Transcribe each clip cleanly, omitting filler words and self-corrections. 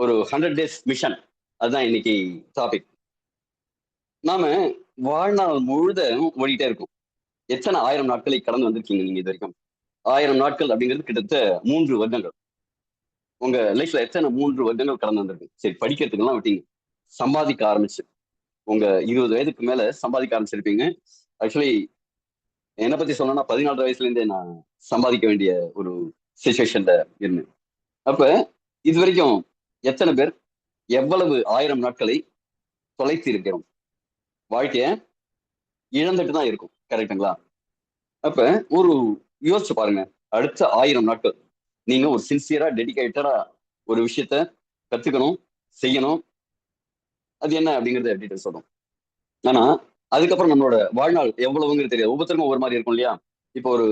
ஒரு 100 days mission. அதுதான் இன்னைக்கு டாபிக். நாம வாழ்நாள் முழுதும் ஓடிட்டே இருக்கும். எத்தனை 1000 நாட்களை கடந்து வந்திருக்கீங்க நீங்க இது வரைக்கும்? 1000 நாட்கள் அப்படிங்கிறது கிட்டத்தட்ட 3 வருடங்கள். உங்க லைஃப்ல எத்தனை 3 வருடங்கள் கடந்து வந்திருக்கு? சரி, படிக்கிறதுக்கெல்லாம் விட்டீங்க. சம்பாதிக்க ஆரம்பிச்சு உங்க 20 வயதுக்கு மேல சம்பாதிக்க ஆரம்பிச்சிருப்பீங்க. ஆக்சுவலி என்னை பத்தி சொல்லணும்னா 14 வயசுல இருந்தே நான் சம்பாதிக்க வேண்டிய ஒரு சுச்சுவேஷன்ல இருந்தேன். அப்ப இது வரைக்கும் எத்தனை பேர் எவ்வளவு 1000 நாட்களை தொலைத்து இருக்கிறோம்? வாழ்க்கைய இழந்துட்டு தான் இருக்கும். கரெக்டுங்களா? அப்ப ஒரு யோசிச்சு பாருங்க. அடுத்த 1000 நாட்கள் நீங்க ஒரு சின்சியரா டெடிகேட்டடா ஒரு விஷயத்த கத்துக்கணும், செய்யணும். அது என்ன அப்படிங்கறத டீட்டெயில் சொல்றோம். ஆனா அதுக்கப்புறம் நம்மளோட வாழ்நாள் எவ்வளவுங்கிறது தெரியாது. ஒவ்வொருத்தருக்கும் ஒவ்வொரு மாதிரி இருக்கும் இல்லையா? இப்போ ஒரு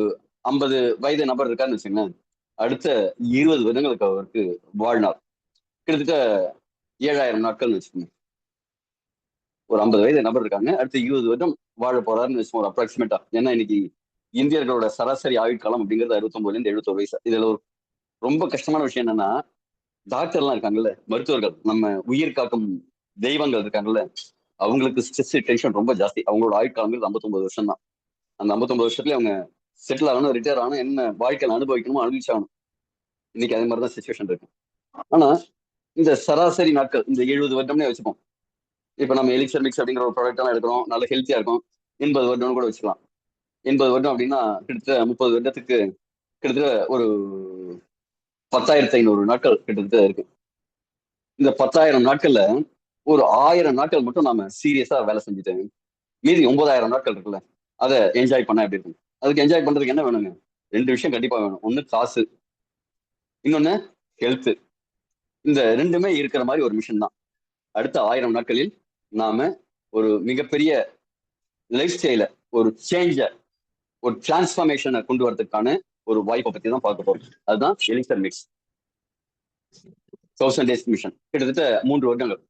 50 வயது நபர் இருக்காருன்னு வச்சுக்கோங்களேன். அடுத்த 20 வருடங்களுக்கு அவருக்கு வாழ்நாள் கிட்டத்தட்ட 7000 நாட்கள்னு வச்சுக்கோங்க. ஒரு 50 வயது நபர் இருக்காங்க, அடுத்த 20 வருடம் வாழ போறாருன்னு வச்சுக்கோங்க, ஒரு அப்ராக்சிமேட்டா. ஏன்னா இன்னைக்கு இந்தியர்களோட சராசரி ஆயுட்காலம் அப்படிங்கிறது 69ல இருந்து 71 வயசு. இதுல ஒரு ரொம்ப கஷ்டமான விஷயம் என்னன்னா, டாக்டர்லாம் இருக்காங்கல்ல, மருத்துவர்கள், நம்ம உயிர் காக்கும் தெய்வங்கள் இருக்காங்கல்ல, அவங்களுக்கு ஸ்ட்ரெஸ் டென்ஷன் ரொம்ப ஜாஸ்தி. அவங்களோட ஆயுட்காலங்கள் 59 வருஷம் தான். அந்த 59 வருஷத்துலயே அவங்க செட்டில் ஆகணும், ரிட்டையர் ஆகணும், என்ன வாழ்க்கையில அனுபவிக்கணுமோ அனுபவிச்சாகணும். இன்னைக்கு அதே மாதிரிதான் சுச்சுவேஷன் இருக்கு. ஆனா இந்த சராசரி நாட்கள் இந்த 70 வருடம்னே வச்சுப்போம். இப்ப நம்ம எலிக்சர் மிக்ஸ் அப்படிங்கிற ஒரு ப்ராடக்ட் எல்லாம் எடுக்கிறோம், நல்ல ஹெல்த்தியா இருக்கும். 80 வருடம்னு கூட வச்சுக்கலாம். 80 வருடம் அப்படின்னா கிட்டத்தட்ட 30 வருடத்துக்கு கிட்டத்தட்ட ஒரு 10,500 நாட்கள் கிட்டத்தட்ட இருக்கு. இந்த 10,000 நாட்கள்ல ஒரு 1000 நாட்கள் மட்டும் நாம சீரியஸா வேலை செஞ்சுட்டு மீதி 9,000 நாட்கள் இருக்குல்ல, அதை என்ஜாய் பண்ண எப்படி இருக்கும்? அதுக்கு என்ஜாய் பண்றதுக்கு என்ன வேணுங்க? 2 விஷயம் கண்டிப்பா வேணும். ஒண்ணு காசு, இன்னொன்னு ஹெல்த். இந்த ரெண்டுமே இருக்கிற மாதிரி ஒரு மிஷன் தான். அடுத்த 1000 நாட்களில் நாம ஒரு மிகப்பெரிய லைஃப் ஸ்டைல, ஒரு சேஞ்ச, ஒரு டிரான்ஸ்ஃபர்மேஷனை கொண்டு வரதுக்கான ஒரு வாய்ப்பை பத்தி தான் பார்க்க போறோம். அதுதான் எலிக்சர் மிக்ஸ் 1000 டேஸ் மிஷன். கிட்டத்தட்ட 3 வருடங்கள்.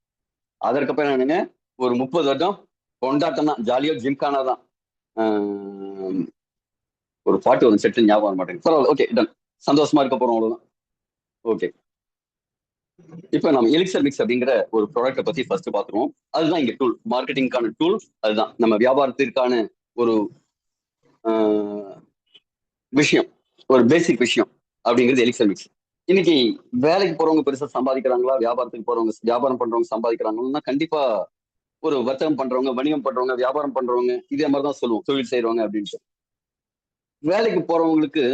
அதற்கப்புறம் என்னங்க, ஒரு 30 வருடம் கொண்டாட்டம் தான், ஜாலியோ ஜிம்கானா தான். ஒரு பாட்டு ஒரு செட்டு ஞாபகம் வர மாட்டேங்குது. பரவாயில்ல, ஓகே, டன். சந்தோஷமா இருக்க போறோம், அவ்வளவுதான். ஓகே, இப்ப நம்ம எலிக்சர் மிக்ஸ் அப்படிங்கிற ஒரு ப்ராடக்ட்டை பத்தி ஃபர்ஸ்ட் பார்த்துருவோம். அதுதான் இங்க டூல், மார்க்கெட்டிங்கான டூல். அதுதான் நம்ம வியாபாரத்திற்கான ஒரு விஷயம், ஒரு பேசிக் விஷயம் அப்படிங்கிறது எலிக்சர் மிக்ஸ். இன்னைக்கு வேலைக்கு போறவங்க பெருசா சம்பாதிக்கிறாங்களா, வியாபாரத்துக்கு போறவங்க, வியாபாரம் பண்றவங்க சம்பாதிக்கிறாங்கன்னா கண்டிப்பா ஒரு வர்த்தகம் பண்றவங்க, வணிகம் பண்றவங்க, வியாபாரம் பண்றவங்க இதே மாதிரிதான் சொல்லுவோம், தொழில் செய்யறவங்க அப்படின்ட்டு. வேலைக்கு போறவங்களுக்கு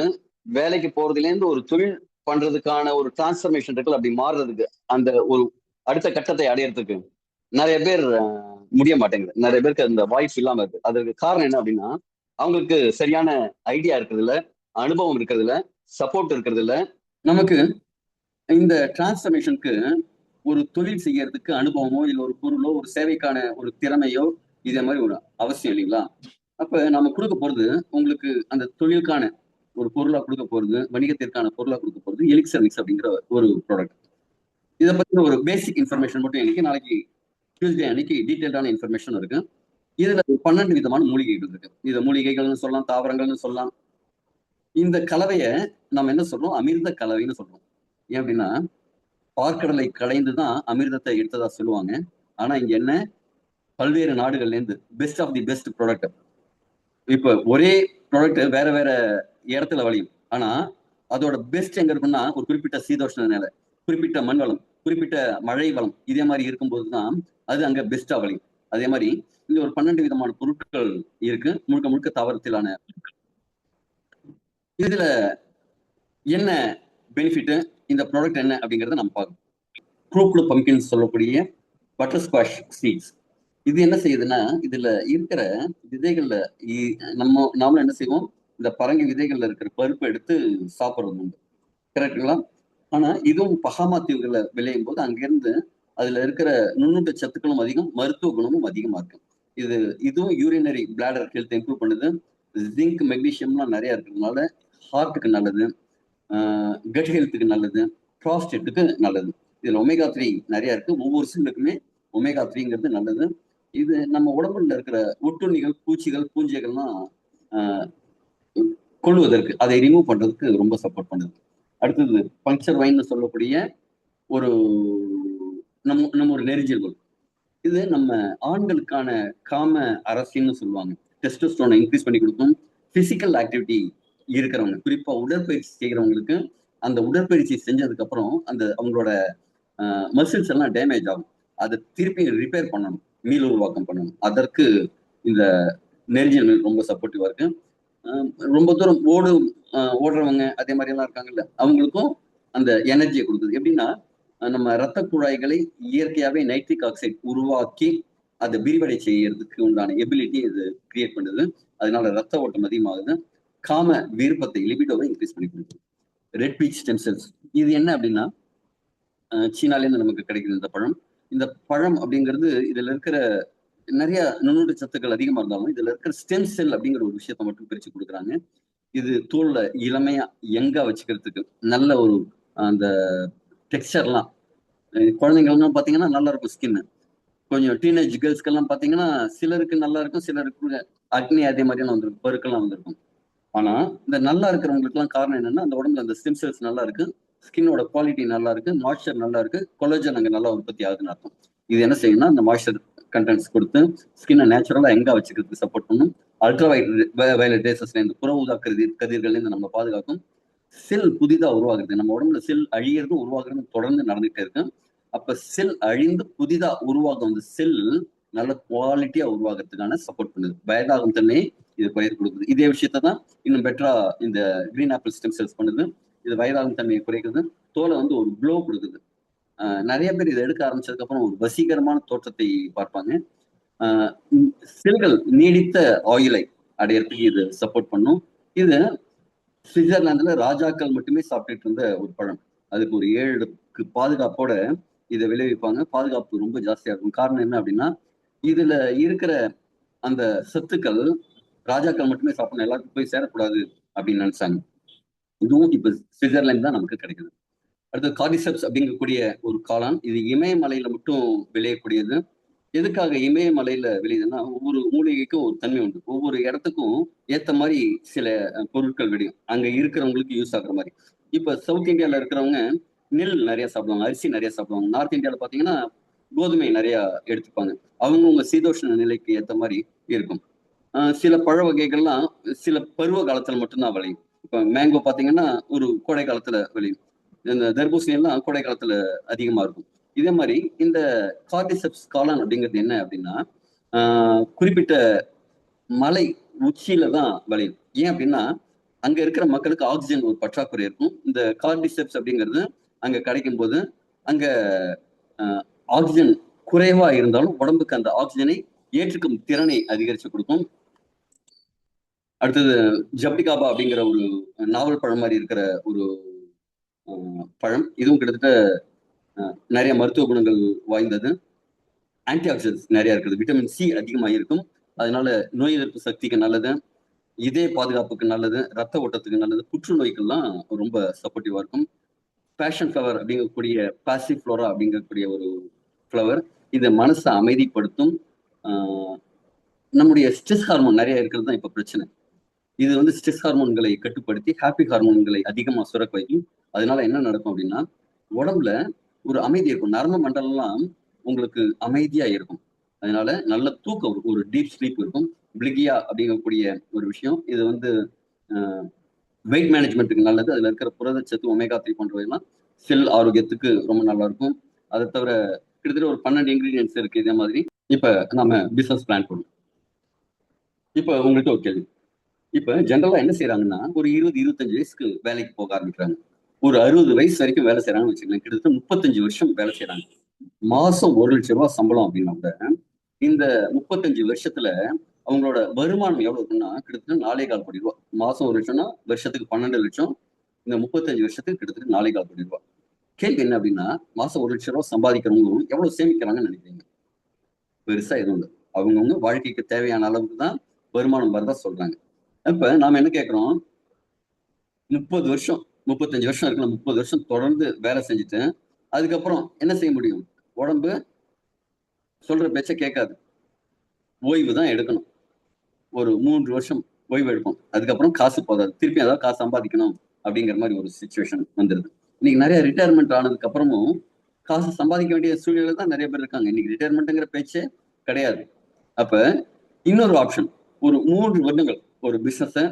வேலைக்கு போறதுல இருந்து ஒரு தொழில் பண்றதுக்கான ஒரு டிரான்ஸ்பர்மேஷன் இருக்குல்ல, அப்படி மாறுறதுக்கு, அந்த ஒரு அடுத்த கட்டத்தை அடையறதுக்கு நிறைய பேர் முடிய மாட்டேங்குது. நிறைய பேருக்கு அந்த வாய்ப்பு இல்லாம இருக்கு. அதற்கு காரணம் என்ன அப்படின்னா, அவங்களுக்கு சரியான ஐடியா இருக்கிறது இல்ல, அனுபவம் இருக்கிறது இல்ல, சப்போர்ட் இருக்கிறது இல்ல. நமக்கு இந்த டிரான்ஸ்பர்மேஷனுக்கு ஒரு தொழில் செய்யறதுக்கு அனுபவமோ, இல்ல ஒரு பொருளோ, ஒரு சேவைக்கான ஒரு திறமையோ இதே மாதிரி ஒரு அவசியம் இல்லைங்களா? அப்ப நம்ம கொடுக்க போறது உங்களுக்கு அந்த தொழிலுக்கான ஒரு பொருளா கொடுக்க போறது, வணிகத்திற்கான பொருளா கொடுக்க போறது எலிக்சர் மிக்ஸ் அப்படிங்கிற ஒரு ப்ராடக்ட். இதை பத்தி ஒரு பேசிக் இன்ஃபர்மேஷன் மட்டும் இன்னைக்கு, நாளைக்கு டியூஸ்டே அன்னைக்கு டீட்டெயில்டான இன்ஃபர்மேஷன் இருக்கு. இதுல 12 விதமான மூலிகைகள் இருக்கு. இதை மூலிகைகள்னு சொல்லலாம், தாவரங்கள்னு சொல்லலாம். இந்த கலவையை நம்ம என்ன சொல்றோம்? அமிர்த கலவைன்னு சொல்றோம். ஏன் அப்படின்னா, பார்க்கடலை கடைந்துதான் அமிர்தத்தை எடுத்ததா சொல்லுவாங்க. ஆனா இங்க என்ன, பல்வேறு நாடுகள்ல இருந்து best of the best product. இப்ப ஒரே ப்ராடக்ட் வேற வேற இடத்துல விளையும். ஆனா அதோட பெஸ்ட் எங்க இருக்குன்னா, ஒரு குறிப்பிட்ட சீதோஷ்ண நிலை, குறிப்பிட்ட மண் வளம், குறிப்பிட்ட மழை வளம் இதே மாதிரி இருக்கும்போதுதான் அது அங்க பெஸ்டா விளையும். அதே மாதிரி இங்க ஒரு 12 விதமான பொருட்கள் இருக்கு, முழுக்க முழுக்க தாவரத்திலான. இதுல என்ன பெனிஃபிட், இந்த ப்ராடக்ட் என்ன அப்படிங்கறத நம்ம பார்க்கணும். க்ரூக்லு பம்கின் சொல்லக்கூடிய பட்டர் ஸ்குவாஷ் சீட்ஸ். இது என்ன செய்யுதுன்னா, இதுல இருக்கிற விதைகள்ல நாமளும் என்ன செய்வோம், இந்த பரங்கி விதைகள்ல இருக்கிற பருப்பை எடுத்து சாப்பிடுறது உண்டு. கரெக்டுங்களா? ஆனா இதுவும் பஹாமா தீவுகள்ல விளையும் போது அங்கிருந்து அதுல இருக்கிற நுண்ணூட்ட சத்துக்களும் அதிகம், மருத்துவ குணமும் அதிகமா இருக்கு. இதுவும் யூரினரி பிளாடர் ஹெல்த் இம்ப்ரூவ் பண்ணுது. ஜிங்க், மெக்னீசியம்லாம் நிறைய இருக்கிறதுனால ஹார்ட்டுக்கு நல்லது, கட் ஹெல்த்துக்கு நல்லது, ப்ராஸ்டேட்டுக்கு நல்லது. இதுல ஒமேகா 3 நிறைய இருக்கு. ஒவ்வொரு செல்லுக்குமே ஒமேகா 3ங்கிறது நல்லது. இது நம்ம உடம்புல இருக்கிற ஒட்டுண்ணிகள், பூச்சிகள், பூஞ்சைகள்லாம் கொள்வதற்கு, அதை ரிமூவ் பண்றதுக்கு ரொம்ப சப்போர்ட் பண்ணுது. அடுத்தது பங்க்சர் வைன்னு சொல்லக்கூடிய ஒரு நம்ம ஒரு நெறிஞ்சல். இது நம்ம ஆண்களுக்கான காம அரசின்னு சொல்லுவாங்க. டெஸ்டோஸ்டெரோனை இன்க்ரீஸ் பண்ணி கொடுக்கும். பிசிக்கல் ஆக்டிவிட்டி இருக்கிறவங்க, குறிப்பா உடற்பயிற்சி செய்கிறவங்களுக்கு அந்த உடற்பயிற்சி செஞ்சதுக்கு அப்புறம் அந்த அவங்களோட மசில்ஸ் எல்லாம் டேமேஜ் ஆகும். அதை திருப்பி ரிப்பேர் பண்ணணும், மீள் உருவாக்கம் பண்ணணும். அதற்கு இந்த நெரிஞ்சல் ரொம்ப சப்போர்ட்டிவா இருக்கு. ரொம்ப தூரம் ஓடுறவங்க அதே மாதிரி எல்லாம் இருக்காங்கல்ல, அவங்களுக்கும் அந்த எனர்ஜியை கொடுக்குது. எப்படின்னா நம்ம ரத்த குழாய்களை இயற்கையாவே நைட்ரிக் ஆக்சைடு உருவாக்கி அதை விரிவடை செய்யறதுக்கு உண்டான எபிலிட்டி இது கிரியேட் பண்ணுது. அதனால ரத்த ஓட்டம் அதிகமாகுது. காம விருப்பத்தை லிபிடோவை இன்க்ரீஸ் பண்ணி கொடுக்குது. ரெட் பீச் ஸ்டெம் செல்ஸ் இது என்ன அப்படின்னா சீனாலேருந்து நமக்கு கிடைக்குது இந்த பழம். இந்த பழம் அப்படிங்கிறது இதுல இருக்கிற நிறைய நுண்ணுட்டு சத்துக்கள் அதிகமா இருந்தாலும் இதுல இருக்கிற ஸ்டெம் செல் அப்படிங்கிற ஒரு விஷயத்த மட்டும் பிரிச்சு கொடுக்குறாங்க. இது தோல்ல இளமையா யங்கா வச்சுக்கிறதுக்கு நல்ல ஒரு அந்த டெக்ஸ்டர்லாம் குழந்தைங்கள்லாம் பாத்தீங்கன்னா நல்லா இருக்கும் ஸ்கின். கொஞ்சம் டீனேஜ் கேர்ள்ஸ்க்கெல்லாம் பாத்தீங்கன்னா சிலருக்கு நல்லா இருக்கும், சிலருக்கு அக்னி அதே மாதிரியான வந்திருக்கும், பருக்கெல்லாம் வந்திருக்கும். ஆனா இந்த நல்லா இருக்கிறவங்களுக்கு எல்லாம் காரணம் என்னன்னா அந்த உடம்புல அந்த ஸ்டெம் செல்ஸ் நல்லா இருக்கு, ஸ்கின்னோட குவாலிட்டி நல்லா இருக்கு, மாய்ஸ்சர் நல்லா இருக்கு, கொலோஜன் அங்க நல்லா உற்பத்தி ஆகுதுன்னு அர்த்தம். இது என்ன செய்யணும்னா அந்த மாய்ஸ்சர் கண்டென்ட்ஸ் கொடுத்து ஸ்கின்னை நேச்சுரலா எங்க வச்சுக்கிறதுக்கு சப்போர்ட் பண்ணும். அல்ட்ரா வயலட் ரேசஸ்ல இந்த புற ஊதா கதிர்கள்ல இருந்து நம்ம பாதுகாக்கும். செல் புதிதா உருவாகுது, நம்ம உடம்புல செல் அழியறதும் உருவாகுறதும் தொடர்ந்து நடந்துகிட்டே இருக்கு. அப்ப செல் அழிந்து புதிதா உருவாகும் அந்த செல் நல்ல குவாலிட்டியா உருவாகிறதுக்கான சப்போர்ட் பண்ணுது. வயதாகும் தன்மை இது பயிர் கொடுக்குது. இதே விஷயத்தான் இன்னும் பெட்டரா இந்த கிரீன் ஆப்பிள் ஸ்டெம் செல்ஸ் பண்ணுது. இது வயதாகும் தன்மையை குறைக்குது, தோலை வந்து ஒரு க்ளோ கொடுக்குது. நிறைய பேர் இதை எடுக்க ஆரம்பிச்சதுக்கு அப்புறம் ஒரு வசீகரமான தோற்றத்தை பார்ப்பாங்க. செல்கள் நீடித்த ஆயிலை அடையறதுக்கு இது சப்போர்ட் பண்ணும். இது சுவிட்சர்லாந்துல ராஜாக்கள் மட்டுமே சாப்பிட்டுட்டு இருந்த ஒரு பழம். அதுக்கு ஒரு 7 பாதுகாப்போட இதை விளைவிப்பாங்க. பாதுகாப்பு ரொம்ப ஜாஸ்தியா இருக்கும். காரணம் என்ன அப்படின்னா இதுல இருக்கிற அந்த சத்துக்கள் ராஜாக்கள் மட்டுமே சாப்பிடணும், எல்லாருக்கும் போய் சேரக்கூடாது அப்படின்னு நினைச்சாங்க. இதுவும் இப்ப சுவிட்சர்லாந்து தான் நமக்கு கிடைக்குது. அடுத்து கார்டிசெப்ஸ் அப்படிங்கக்கூடிய ஒரு காளான். இது இமயமலையில மட்டும் விளையக்கூடியது. எதுக்காக இமயமலையில விளையுதுன்னா ஒவ்வொரு மூலிகைக்கும் ஒரு தன்மை உண்டு. ஒவ்வொரு இடத்துக்கும் ஏத்த மாதிரி சில பொருட்கள் விளையும், அங்க இருக்கிறவங்களுக்கு யூஸ் ஆகுற மாதிரி. இப்ப சவுத் இந்தியால இருக்கிறவங்க நெல் நிறைய சாப்பிடுவாங்க, அரிசி நிறைய சாப்பிடுவாங்க. நார்த் இந்தியால பாத்தீங்கன்னா கோதுமை நிறைய எடுத்துப்பாங்க. அவங்கவுங்க சீதோஷ்ண நிலைக்கு ஏத்த மாதிரி இருக்கும். சில பழ வகைகள்லாம் சில பருவ காலத்துல மட்டும்தான் விளையும். இப்ப மேங்கோ பாத்தீங்கன்னா ஒரு கோடை காலத்துல விளையும். இந்த தர்பூசணி எல்லாம் கோடை காலத்துல அதிகமா இருக்கும். இதே மாதிரி இந்த கார்டிசெப்ஸ் காளான் அப்படிங்கிறது என்ன அப்படின்னா குறிப்பிட்ட மலை உச்சியில தான் விளையும். ஏன் அப்படின்னா அங்க இருக்கிற மக்களுக்கு ஆக்சிஜன் ஒரு பற்றாக்குறை இருக்கும். இந்த கார்டிசெப்ஸ் அப்படிங்கிறது அங்க கிடைக்கும் போது அங்க ஆக்சிஜன் குறைவா இருந்தாலும் உடம்புக்கு அந்த ஆக்சிஜனை ஏற்றுக்கும் திறனை அதிகரிச்சு கொடுக்கும். அடுத்தது ஜப்டிகாபா அப்படிங்கிற ஒரு நாவல் பழம் மாதிரி இருக்கிற ஒரு பழம். இதுவும் கிட்டத்தட்ட நிறைய மருத்துவ குணங்கள் வாய்ந்தது. ஆன்டி ஆக்சிடென்ட்ஸ் நிறைய இருக்குது, விட்டமின் சி அதிகமாக இருக்கும். அதனால நோய் எதிர்ப்பு சக்திக்கு நல்லது, இதய பாதுகாப்புக்கு நல்லது, ரத்த ஓட்டத்துக்கு நல்லது, புற்றுநோய்க்கெல்லாம் ரொம்ப சப்போர்ட்டிவா இருக்கும். பேஷன் ஃப்ளவர் அப்படிங்கக்கூடிய பாசிஃப்ளோரா அப்படிங்கக்கூடிய ஒரு ஃப்ளவர். இது மனசை அமைதிப்படுத்தும். நம்முடைய ஸ்ட்ரெஸ் ஹார்மோன் நிறைய இருக்கிறது தான் இப்ப பிரச்சனை. இது வந்து ஸ்ட்ரெஸ் ஹார்மோன்களை கட்டுப்படுத்தி ஹாப்பி ஹார்மோன்களை அதிகமா சுரக்க வைக்கும். அதனால என்ன நடக்கும் அப்படின்னா உடம்புல ஒரு அமைதி இருக்கும், நரம்பு மண்டலம்லாம் உங்களுக்கு அமைதியா இருக்கும். அதனால நல்ல தூக்கம், ஒரு டீப் ஸ்லீப் இருக்கும். பிளிகியா அப்படிங்கக்கூடிய ஒரு விஷயம், இது வந்து வெயிட் மேனேஜ்மெண்ட்டுக்கு நல்லது. அதுல இருக்கிற புரதச்சத்து ஒமேகா 3 போன்றவையெல்லாம் செல் ஆரோக்கியத்துக்கு ரொம்ப நல்லா இருக்கும். அதை தவிர கிட்டத்தட்ட ஒரு 12 இன்கிரீடியன்ஸ் இருக்கு இதே மாதிரி. இப்ப நம்ம பிசினஸ் பிளான் பண்ணுவோம். இப்ப உங்களுக்கு ஒரு கேள்வி. இப்ப ஜெனரலா என்ன செய்யறாங்கன்னா ஒரு 20-25 வயசுக்கு வேலைக்கு போக ஆரம்பிக்கிறாங்க. ஒரு 60 வயசு வரைக்கும் வேலை செய்யறாங்கன்னு வச்சுக்கலாம். கிட்டத்தட்ட 35 வருஷம் வேலை செய்யறாங்க. மாசம் 1 லட்சம் ரூபாய் சம்பளம் அப்படின்னா கூட இந்த 35 வருஷத்துல அவங்களோட வருமானம் எவ்வளவு இருக்குன்னா கிட்டத்தட்ட 4,4 கோடி ரூபாய். மாசம் 1 லட்சம்னா வருஷத்துக்கு 12 லட்சம். இந்த 35 வருஷத்துக்கு கிட்டத்தட்ட 4,4 கோடி ரூபாய். கேள்வி என்ன அப்படின்னா மாசம் 1 லட்சம் ரூபாய் சம்பாதிக்கிறவங்க எவ்வளவு சேமிக்கிறாங்கன்னு நினைக்கிறீங்க? பெருசா எதுவும் இல்லை. அவங்கவுங்க வாழ்க்கைக்கு தேவையான அளவுக்கு தான் வருமானம் வரதா சொல்றாங்க. இப்ப நாம என்ன கேட்கிறோம், 30 வருஷம் 35 வருஷம் இருக்குல்ல, 30 வருஷம் தொடர்ந்து வேலை செஞ்சுட்டு அதுக்கப்புறம் என்ன செய்ய முடியும்? உடம்பு சொல்ற பேச்ச கேட்காது, ஓய்வு தான் எடுக்கணும். ஒரு 3 வருஷம் ஓய்வு எடுப்போம், அதுக்கப்புறம் காசு போதாது, திருப்பி ஏதாவது காசு சம்பாதிக்கணும் அப்படிங்கிற மாதிரி ஒரு சுச்சுவேஷன் வந்துருது. இன்னைக்கு நிறைய ரிட்டையர்மெண்ட் ஆனதுக்கு அப்புறமும் காசு சம்பாதிக்க வேண்டிய சூழ்நிலை தான் நிறைய பேர் இருக்காங்க. இன்னைக்கு ரிட்டையர்மெண்ட்ங்கிற பேச்சே கிடையாது. அப்ப இன்னொரு ஆப்ஷன், ஒரு 3 வருடங்கள் ஒரு பிசினஸ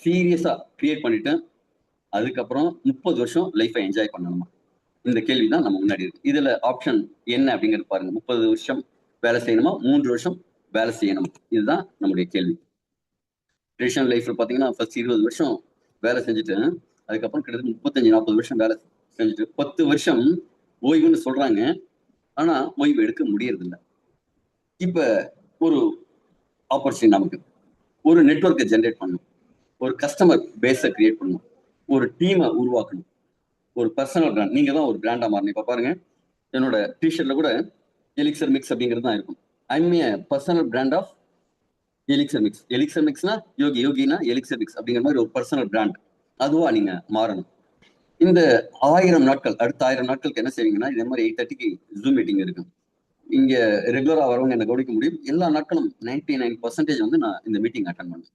சீரியஸா கிரியேட் பண்ணிட்டு அதுக்கப்புறம் 30 வருஷம் லைஃபை என்ஜாய் பண்ணணுமா? இந்த கேள்வி தான் நம்ம முன்னாடி இருக்கு. இதுல ஆப்ஷன் என்ன அப்படிங்கிறது பாருங்க. 30 வருஷம் வேலை செய்யணுமா, 3 வருஷம் வேலை செய்யணும், இதுதான் நம்முடைய கேள்வி. ட்ரெடிஷனல் லைஃப்ல பாத்தீங்கன்னா ஃபர்ஸ்ட் 20 வருஷம் வேலை செஞ்சுட்டு அதுக்கப்புறம் கிட்டத்தட்ட 35-40 வருஷம் வேலை செஞ்சுட்டு 10 வருஷம் ஓய்வுன்னு சொல்றாங்க. ஆனா ஓய்வு எடுக்க முடியறது இல்லை. இப்ப ஒரு ஆப்பர்ச்சுனிட்டி நமக்கு, ஒரு நெட்வொர்க்கை ஜென்ரேட் பண்ணணும், ஒரு கஸ்டமர் பேஸை கிரியேட் பண்ணணும், ஒரு டீமை உருவாக்கணும், ஒரு பர்சனல் பிராண்ட். நீங்க தான் ஒரு பிராண்டா மாறணும். இப்ப பாருங்க, என்னோட டிஷர்ட்ல கூட எலிக்சர் மிக்ஸ் அப்படிங்கிறது தான் இருக்கும். I'm a personal brand of elixir mix. Elixir மிக்ஸ்னா யோகி, யோகினா எலிக்சர் மிக்ஸ் அப்படிங்கிற மாதிரி ஒரு பர்சனல் பிராண்ட் அதுவா நீங்க மாறணும். இந்த 1000 நாட்கள், அடுத்த 1000 நாட்களுக்கு என்ன செய்வீங்கன்னா, இதே மாதிரி 8:30க்கு ஜூம் மீட்டிங் இருக்கு. இங்க ரெகுலரா வரவங்க என்ன கவனிக்க முடியும். எல்லா நாட்களும் 99% வந்து நான் இந்த மீட்டிங் அட்டன் பண்ணேன்.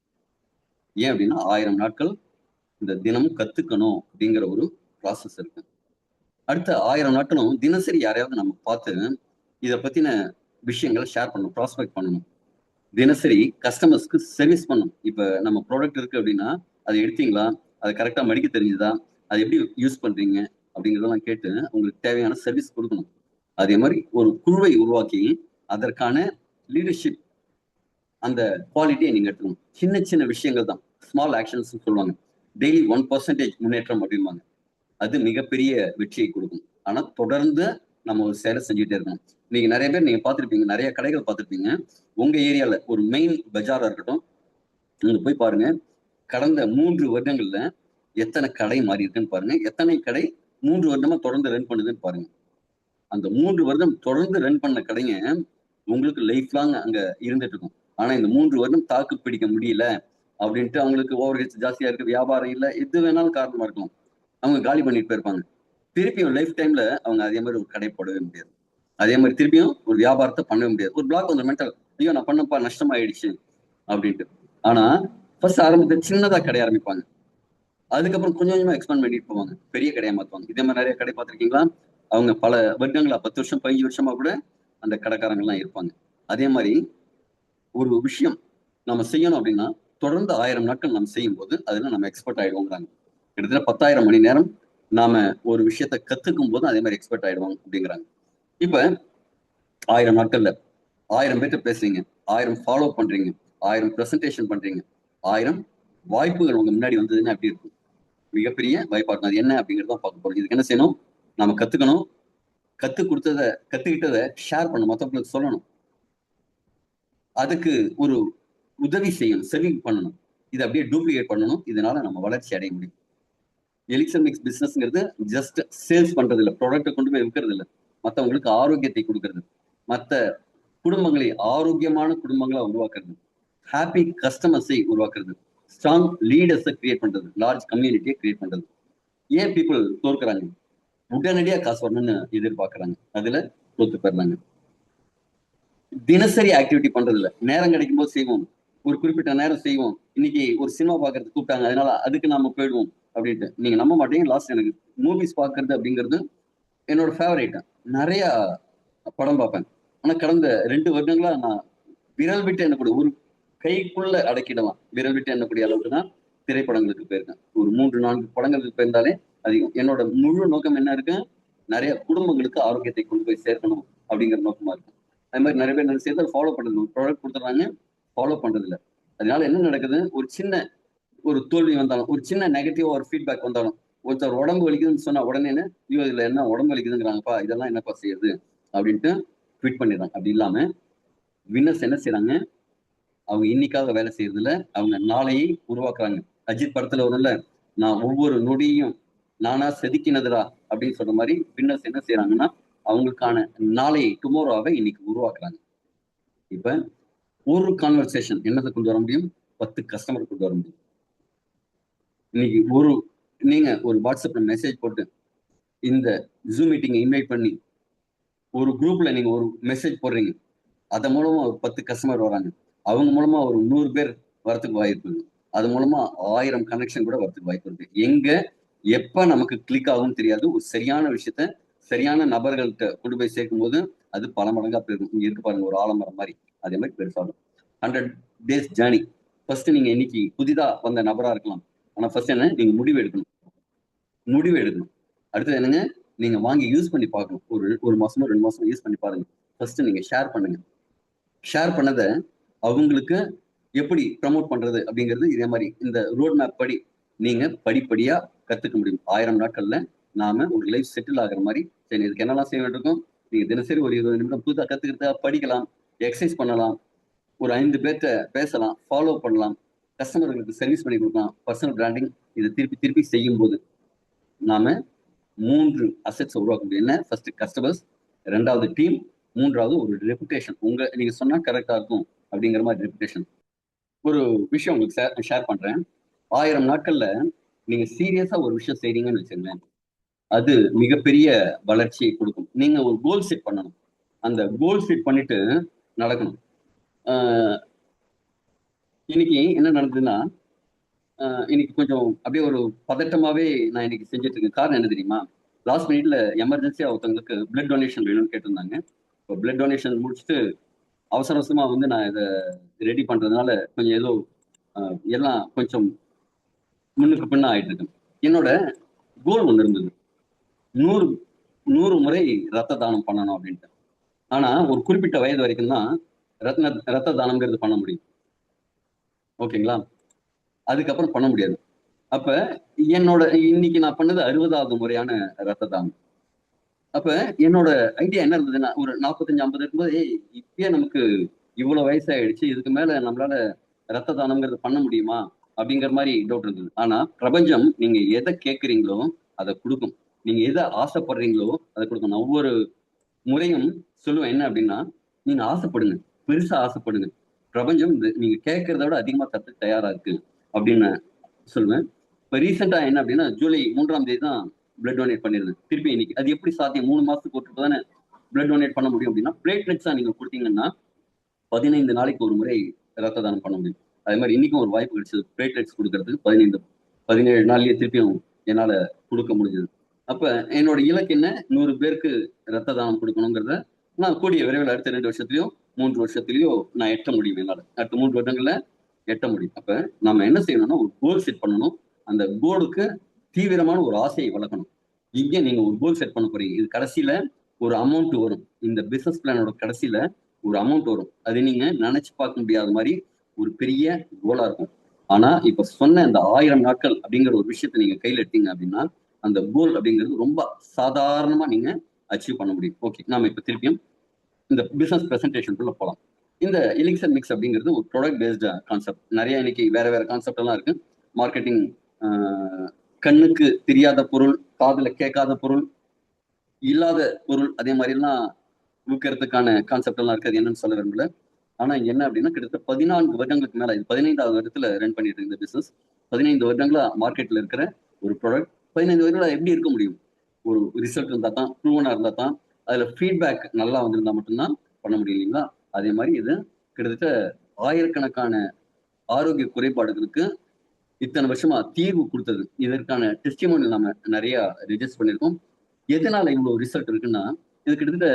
ஏன் அப்படின்னா 1000 நாட்கள் இந்த தினமும் கத்துக்கணும் அப்படிங்கிற ஒரு ப்ராசஸ் இருக்கு. அடுத்த 1000 நாட்களும் தினசரி யாரையாவது நம்ம பார்த்து இதை பத்தின விஷயங்களை ஷேர் பண்ணணும், ப்ராஸ்பெக்ட் பண்ணணும். தினசரி கஸ்டமர்ஸ்க்கு சர்வீஸ் பண்ணணும். இப்ப நம்ம ப்ராடக்ட் இருக்கு அப்படின்னா அதை எடுத்தீங்களா, அதை கரெக்டா மடிக்க தெரிஞ்சுதா, அதை எப்படி யூஸ் பண்றீங்க அப்படிங்கிறதெல்லாம் கேட்டு உங்களுக்கு தேவையான சர்வீஸ் கொடுக்கணும். அதே மாதிரி ஒரு குழுவை உருவாக்கி அதற்கான லீடர்ஷிப் அந்த குவாலிட்டியை நீங்க எடுத்துக்கணும். சின்ன சின்ன விஷயங்கள் தான், ஸ்மால் ஆக்ஷன்ஸ் சொல்லுவாங்க. டெய்லி 1% முன்னேற்றம் அப்படின்பாங்க. அது மிகப்பெரிய வெற்றியை கொடுக்கும். ஆனா தொடர்ந்து நம்ம ஒரு செயலை செஞ்சுட்டே இருக்கணும். நீங்க நிறைய பேர் நீங்க பார்த்திருப்பீங்க, நிறைய கடைகள் பார்த்திருப்பீங்க. உங்க ஏரியால ஒரு மெயின் பஜாரா இருக்கட்டும், நீங்க போய் பாருங்க, கடந்த 3 வருடங்கள்ல எத்தனை கடை மாறி இருக்குன்னு பாருங்க, எத்தனை கடை 3 வருடமா தொடர்ந்து ரன் பண்ணுதுன்னு பாருங்க. அந்த 3 வருடம் தொடர்ந்து ரன் பண்ண கடைங்க உங்களுக்கு லைஃப் லாங் அங்க இருந்துட்டு இருக்கும். ஆனா இந்த 3 வருடம் தாக்கு பிடிக்க முடியல அப்படின்ட்டு அவங்களுக்கு ஓவர் ஹெச் ஜாஸ்தியா இருக்கு, வியாபாரம் இல்லை, எது வேணாலும் காரணமா இருக்கலாம், அவங்க காலி பண்ணிட்டு போயிருப்பாங்க. திருப்பியும் லைஃப் டைம்ல அவங்க அதே மாதிரி ஒரு கடை போடவே முடியாது. அதே மாதிரி திருப்பியும் ஒரு வியாபாரத்தை பண்ணவே முடியாது. ஒரு பிளாக் வந்து மென்டல், ஐயோ நான் பண்ணப்பா நஷ்டமாயிடுச்சு அப்படின்ட்டு. ஆனா ஃபர்ஸ்ட் ஆரம்பத்துல சின்னதா கடை ஆரம்பிப்பாங்க, அதுக்கப்புறம் கொஞ்சம் கொஞ்சமா எக்ஸ்பேண்ட் பண்ணிட்டு போவாங்க, பெரிய கடையா மாத்துவாங்க. இதே மாதிரி நிறைய கடை பார்த்திருக்கீங்களா? அவங்க பல வருடங்களா 10 வருஷம் 15 வருஷமா கூட அந்த கடைக்காரங்க எல்லாம் இருப்பாங்க. அதே மாதிரி ஒரு விஷயம் நம்ம செய்யணும் அப்படின்னா தொடர்ந்து 1000 நாட்கள் நம்ம செய்யும் போது அதுல நம்ம எக்ஸ்பர்ட் ஆயிடுவோங்கிறாங்க. கிட்டத்தட்ட 10,000 மணி நேரம் நாம ஒரு விஷயத்த கத்துக்கும் போது அதே மாதிரி எக்ஸ்பர்ட் ஆயிடுவோம் அப்படிங்கிறாங்க. இப்ப 1000 நாட்கள்ல 1000 பேர்ட்ட பேசுறீங்க, 1000 ஃபாலோ பண்றீங்க, 1000 பிரசன்டேஷன் பண்றீங்க, 1000 வாய்ப்புகள் உங்க முன்னாடி வந்ததுன்னா எப்படி இருக்கும்? மிகப்பெரிய வாய்ப்பா இருக்கும். அது என்ன அப்படிங்கிறத பார்க்க போறோம். இதுக்கு என்ன செய்யணும்? நம்ம கத்துக்கணும். கத்துக்கிட்டதை ஷேர் பண்ணணும், மற்றவங்களுக்கு சொல்லணும். அதுக்கு ஒரு உதவி செய்யணும், செர்விங் பண்ணணும். இதை அப்படியே டூப்ளிகேட் பண்ணணும். இதனால நம்ம வளர்ச்சி அடைய முடியும். எலிக்சர் மிக்ஸ் பிசினஸ்ங்கிறது ஜஸ்ட் சேல்ஸ் பண்றது இல்லை, ப்ராடக்ட்டை கொண்டு போய் விற்கிறது இல்லை, மற்றவங்களுக்கு ஆரோக்கியத்தை கொடுக்கறது, மற்ற குடும்பங்களை ஆரோக்கியமான குடும்பங்களா உருவாக்குறது, ஹாப்பி கஸ்டமர்ஸை உருவாக்குறது, ஸ்ட்ராங் லீடர்ஸை கிரியேட் பண்றது, லார்ஜ் கம்யூனிட்டியை கிரியேட் பண்றது. ஏன் பீப்புள் தோற்கிறாங்க? உடனடியா காசு வரணும்னு எதிர்பார்க்கறாங்க, அதுல தோத்து போயிடுறாங்க. தினசரி ஆக்டிவிட்டி பண்றது இல்ல, நேரம் கிடைக்கும் போது செய்வோம், ஒரு குறிப்பிட்ட நேரம் செய்வோம். இன்னைக்கு ஒரு சினிமா பாக்குறதுக்கு கூப்பிட்டாங்க, அதனால அதுக்கு நாம போயிடுவோம் அப்படின்ட்டு. நீங்க நம்ப மாட்டீங்க, லாஸ்ட் எனக்கு மூவிஸ் பாக்குறது அப்படிங்கிறது என்னோட ஃபேவரேட். நிறைய படம் பார்ப்பேன். ஆனா கடந்த 2 வருடங்களா நான் விரல் விட்டு எண்ணக்கூடிய, ஒரு கைக்குள்ள அடக்கிடலாம், விரல் விட்டு எண்ணக்கூடிய அளவுக்கு தான் திரைப்படங்களுக்கு போயிருக்கேன். ஒரு 3-4 படங்களுக்கு போயிருந்தாலே அதிகம். என்னோட முழு நோக்கம் என்ன இருக்கு? நிறைய குடும்பங்களுக்கு ஆரோக்கியத்தை கொண்டு போய் சேர்க்கணும் அப்படிங்கிற நோக்கமா இருக்கு. அது மாதிரி நிறைய பேர் என்ன செய்யறது, ஃபாலோ பண்றது, ப்ராடக்ட் கொடுத்துறாங்க, ஃபாலோ பண்றது இல்ல. அதனால என்ன நடக்குது? ஒரு சின்ன ஒரு தோல்வி வந்தாலும், ஒரு சின்ன நெகட்டிவ் ஒரு ஃபீட்பேக் வந்தாலும், ஒருத்தர் உடம்பு வலிக்குதுன்னு சொன்னா உடனே ஐயோ இதுல என்ன உடம்பு வலிக்குதுங்கிறாங்கப்பா, இதெல்லாம் என்னப்பா செய்யுது அப்படின்ட்டு ட்வீட் பண்ணிடுறாங்க. அப்படி இல்லாம வின்னர்ஸ் என்ன செய்யறாங்க? அவங்க இன்னைக்காக வேலை செய்யறதுல அவங்க நாளையை உருவாக்குறாங்க. அஜித் படத்துல வரும்ல, நான் ஒவ்வொரு நொடியும் நானா செதுக்கினதுடா அப்படின்னு சொல்ற மாதிரி வின்னர்ஸ் என்ன செய்யறாங்கன்னா அவங்களுக்கான நாளையை, டுமாரோவை இன்னைக்கு உருவாக்குறாங்க. இப்ப ஒரு கான்வர்சேஷன் என்னத்தை கொண்டு வர முடியும்? 10 கஸ்டமர் கொண்டு வர முடியும். இன்னைக்கு நீங்க ஒரு வாட்ஸ்அப்ல மெசேஜ் போட்டு இந்த ஜூம் மீட்டிங்கை இன்வைட் பண்ணி ஒரு குரூப்ல நீங்க ஒரு மெசேஜ் போடுறீங்க, அதன் மூலமா ஒரு 10 கஸ்டமர் வராங்க, அவங்க மூலமா ஒரு 100 பேர் வரத்துக்கு வாய்ப்பு இருக்கு, அது மூலமா 1000 கனெக்ஷன் கூட வரத்துக்கு வாய்ப்பு இருக்கு. எங்க எப்ப நமக்கு கிளிக் ஆகும்னு தெரியாது. ஒரு சரியான விஷயத்த சரியான நபர்கள்ட்ட கொண்டு போய் சேர்க்கும் போது அது பல மடங்கா போயிருக்கும். இங்க இருக்கு பாருங்க ஒரு ஆலமரம் மாதிரி, அதே மாதிரி பெருசாகும். 100 days ஜேர்னி. ஃபர்ஸ்ட் நீங்க இன்னைக்கு புதிதா வந்த நபரா இருக்கலாம். ஆனா ஃபர்ஸ்ட் என்ன, நீங்க முடிவு எடுக்கணும். அடுத்தது என்னங்க, நீங்க வாங்கி யூஸ் பண்ணி பார்க்கணும். ஒரு மாசமோ 2 மாசமோ யூஸ் பண்ணி பாருங்க. ஃபர்ஸ்ட் நீங்க ஷேர் பண்ணுங்க. ஷேர் பண்ணதை அவங்களுக்கு எப்படி ப்ரமோட் பண்றது அப்படிங்கிறது இதே மாதிரி இந்த ரோட் மேப் படி நீங்க படிப்படியா கத்துக்க முடியும். 1000 நாட்கள்ல நாம ஒரு லைஃப் செட்டில் ஆகுற மாதிரி. சரி, இதுக்கு என்னெல்லாம் செய்ய வேண்டியிருக்கும், நீங்க தினசரி ஒரு 20 நிமிடம் புதுசா கத்துக்கிறதா படிக்கலாம், எக்ஸசைஸ் பண்ணலாம், ஒரு 5 பேர்த்த பேசலாம், ஃபாலோ பண்ணலாம், கஸ்டமர்களுக்கு சர்வீஸ் பண்ணி கொடுக்கலாம், பர்சனல் பிராண்டிங். இதை திருப்பி திருப்பி செய்யும் போது நாம 3 அசெட்ஸ் உருவாக்க முடியும். என்ன, ஃபர்ஸ்ட் கஸ்டமர்ஸ், 2வது டீம், 3வது ஒரு ரெப்புடேஷன். நீங்க சொன்னா கரெக்டா இருக்கும் அப்படிங்கிற மாதிரி ரெப்புடேஷன். ஒரு விஷயம் உங்களுக்கு ஷேர் பண்றேன். 1000 நாட்கள்ல நீங்க சீரியஸா ஒரு விஷயம் செய்றீங்கன்னு வச்சுங்களேன், அது மிகப்பெரிய வளர்ச்சியை கொடுக்கும். நீங்க ஒரு கோல் செட் பண்ணணும். அந்த கோல் செட் பண்ணிட்டு நடக்கணும். இன்னைக்கு என்ன நடந்ததுன்னா, இன்னைக்கு கொஞ்சம் அப்படியே ஒரு பதட்டமாவே நான் இன்னைக்கு செஞ்சுட்டு இருக்கேன். காரணம் என்ன தெரியுமா, லாஸ்ட் மினிட்ல எமர்ஜென்சியா ஒருத்தவங்களுக்கு பிளட் டொனேஷன் வேணும்னு கேட்டிருந்தாங்க. இப்போ பிளட் டொனேஷன் முடிச்சுட்டு அவசர அவசரமா வந்து நான் இதை ரெடி பண்றதுனால கொஞ்சம் ஏதோ எல்லாம் கொஞ்சம் முன்னுக்கு பின்ன ஆயிட்டு இருக்கு. என்னோட கோல் ஒன்று இருந்தது, 100 முறை ரத்த தானம் பண்ணணும் அப்படின்ட்டு. ஆனா ஒரு குறிப்பிட்ட வயது வரைக்கும் தான் ரத்த தானம்ங்கிறது பண்ண முடியும். ஓகேங்களா, அதுக்கப்புறம் பண்ண முடியாது. அப்ப என்னோட இன்னைக்கு நான் பண்ணது 60வது முறையான ரத்த தானம். அப்ப என்னோட ஐடியா என்ன இருந்ததுன்னா, ஒரு 45-50 இருக்கும்போது, இப்பயே நமக்கு இவ்வளவு வயசாயிடுச்சு, இதுக்கு மேல நம்மளால ரத்த தானம்ங்கிறது பண்ண முடியுமா அப்படிங்கிற மாதிரி டவுட் இருந்தது. ஆனா பிரபஞ்சம் நீங்க எதை கேட்குறீங்களோ அதை கொடுக்கும். நீங்க எதை ஆசைப்படுறீங்களோ அதை கொடுக்கும். நான் ஒவ்வொரு முறையும் சொல்லுவேன் என்ன அப்படின்னா, நீங்க ஆசைப்படுங்க, பெருசா ஆசைப்படுங்க. பிரபஞ்சம் நீங்க கேட்கறத விட அதிகமா தர தயாரா இருக்கு அப்படின்னு சொல்லுவேன். இப்ப ரீசெண்டா என்ன அப்படின்னா, ஜூலை 3ஆம் தேதி தான் பிளட் டொனேட் பண்ணிருந்தேன். திருப்பி இன்னைக்கு அது எப்படி சாத்தியம், 3 மாசத்துக்கு ஒருத்தர் தானே பிளட் டொனேட் பண்ண முடியும் அப்படின்னா, பிளேட்லெட்ஸா நீங்க கொடுத்தீங்கன்னா 15 நாளைக்கு ஒரு முறை ரத்த தானம் பண்ண முடியும். அதே மாதிரி இன்னைக்கும் ஒரு வாய்ப்பு கிடைச்சது பிளேட்லெட்ஸ் கொடுக்கறதுக்கு. 17 நாள்லயே திருப்பியும் என்னால கொடுக்க முடிஞ்சது. அப்ப என்னோட இலக்கு என்ன, 100 பேருக்கு ரத்த தானம் கொடுக்கணுங்கிறத நான் கூடிய விரைவில் அடுத்த 2 வருஷத்துலயோ 3 வருஷத்துலயோ நான் எட்ட முடியும். என்னால அடுத்த 3 வருடங்கள்ல எட்ட முடியும். அப்ப நம்ம என்ன செய்யணும்னா, ஒரு கோல் செட் பண்ணணும். அந்த கோலுக்கு தீவிரமான ஒரு ஆசையை வளர்க்கணும். இங்க நீங்க ஒரு கோல் செட் பண்ண போறீங்க, இது கடைசியில ஒரு அமௌண்ட் வரும். இந்த பிசினஸ் பிளானோட கடைசியில ஒரு அமௌண்ட் வரும். அது நீங்க நினைச்சு பார்க்க முடியாத மாதிரி ஒரு பெரிய கோலா இருக்கும். ஆனா இப்ப சொன்ன இந்த 1000 நாட்கள் அப்படிங்கிற ஒரு விஷயத்த நீங்க கையில எடுத்தீங்க அப்படின்னா, அந்த கோல் அப்படிங்கிறது ரொம்ப சாதாரணமா நீங்க அச்சீவ் பண்ண முடியும். ஓகே, நாம இப்ப திருப்பியும் இந்த பிசினஸ் பிரசன்டேஷனுக்குள்ள போலாம். இந்த எலிக்சர் மிக்ஸ் அப்படிங்கிறது ஒரு ப்ராடக்ட் பேஸ்டு கான்செப்ட். நிறைய இன்னைக்கு வேற வேற கான்செப்ட் எல்லாம் இருக்கு. மார்க்கெட்டிங், கண்ணுக்கு தெரியாத பொருள், காதுல கேட்காத பொருள், இல்லாத பொருள், அதே மாதிரி எல்லாம் விற்கிறதுக்கான கான்செப்ட் எல்லாம் இருக்கு. அது என்னன்னு சொல்ல விரும்பல. ஆனா இங்க என்ன அப்படின்னா, கிட்டத்தட்ட 14 வருடங்களுக்கு மேல, இது 15வது வருடத்துல ரன் பண்ணிட்டு இருக்க இந்த பிசினஸ். 15 வருடங்களா மார்க்கெட்ல இருக்கிற ஒரு ப்ராடக்ட். 15 வருடங்களா எப்படி இருக்க முடியும், ஒரு ரிசல்ட் இருந்தா தான், ப்ரூவனா இருந்தா தான், அதுல ஃபீட்பேக் நல்லா வந்திருந்தா மட்டும்தான் பண்ண முடியும் இல்லைங்களா. அதே மாதிரி இது கிட்டத்தட்ட ஆயிரக்கணக்கான ஆரோக்கிய குறைபாடுகளுக்கு இத்தனை வருஷமா தீர்வு கொடுத்தது. இதற்கான டெஸ்டிமோனி நம்ம நிறைய ரிஜிஸ்டர் பண்ணியிருக்கோம். எதனால இவ்வளவு ரிசல்ட் இருக்குன்னா, இது கிட்டத்தட்ட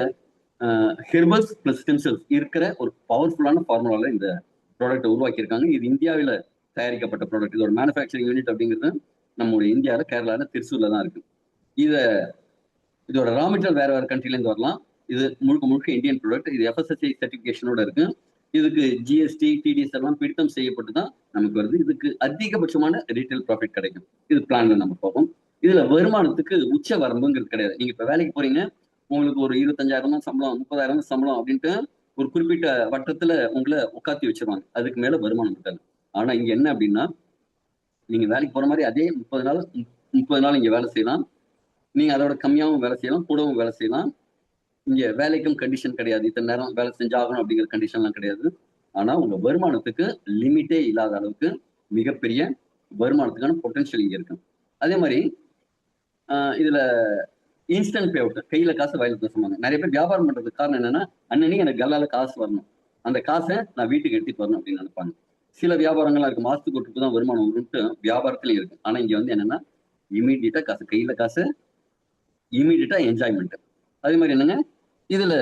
ஹெர்பல்ஸ் பிளஸ் ஸ்டெம் செல்ஸ் இருக்கிற ஒரு பவர்ஃபுல்லான ஃபார்முலால இந்த ப்ராடக்ட்டை உருவாக்கியிருக்காங்க. இது இந்தியாவில் தயாரிக்கப்பட்ட ப்ராடக்ட். இதோட மேனுஃபேக்சரிங் யூனிட் அப்படிங்கிறது நம்மளுடைய இந்தியாவில் கேரளாவில் திருச்சூர்ல தான் இருக்கு. இதோட ரா மெட்டீரியல் வேற வேற கண்ட்ரில இருந்து வரலாம். இது முழுக்க முழுக்க இந்தியன் ப்ராடக்ட். இது FSSAI சர்டிபிகேஷனோட இருக்கு. இதுக்கு ஜிஎஸ்டி, டிடிஎஸ் எல்லாம் பிடித்தம் செய்யப்பட்டு தான் நமக்கு வருது. இதுக்கு அதிகபட்சமான ரீட்டைல் ப்ராஃபிட் கிடைக்கும். இது பிளான்ல நம்ம பார்ப்போம். இதுல வருமானத்துக்கு உச்ச வரம்புங்கிறது கிடையாது. நீங்க இப்ப வேலைக்கு போறீங்க, உங்களுக்கு ஒரு 25,000 தான் சம்பளம், 30,000 சம்பளம் அப்படின்ட்டு ஒரு குறிப்பிட்ட வட்டத்துல உங்களை உட்காத்தி வச்சிருவாங்க. அதுக்கு மேல வருமானம் இருக்காது. ஆனா இங்க என்ன அப்படின்னா, நீங்க வேலைக்கு போற மாதிரி அதே 30 நாள் இங்க வேலை செய்யலாம். நீங்க அதோட கம்மியாகவும் வேலை செய்யலாம், கூடவும் வேலை செய்யலாம். இங்க வேலைக்கும் கண்டிஷன் கிடையாது, இத்தனை நேரம் வேலை செஞ்சாகணும் அப்படிங்கிற கண்டிஷன்லாம் கிடையாது. ஆனா உங்க வருமானத்துக்கு லிமிட்டே இல்லாத அளவுக்கு மிகப்பெரிய வருமானத்துக்கான பொட்டன்ஷியல் இங்க இருக்கு. அதே மாதிரி இதுல இன்ஸ்டன்ட் பே அவுட், கையில காசு வாயில பேசுவாங்க. நிறைய பேர் வியாபாரம் பண்றதுக்கு காரணம் என்னன்னா, அன்னன்னைக்கு எனக்கு கல்லால காசு வரணும், அந்த காசை நான் வீட்டுக்கு எடுத்துட்டு வரணும் அப்படின்னு நினைப்பாங்க. சில வியாபாரங்கள்லாம் இருக்கு, மாசத்துக்கு ஒரு தான் வருமானம் வரும்ட்டு வியாபாரத்துலயும் இருக்கு. ஆனா இங்க வந்து என்னன்னா, இமீடியட்டா காசு, கையில காசு, இமீடியட்டா என்ஜாய்மெண்ட். அதே மாதிரி என்னங்க, இதுல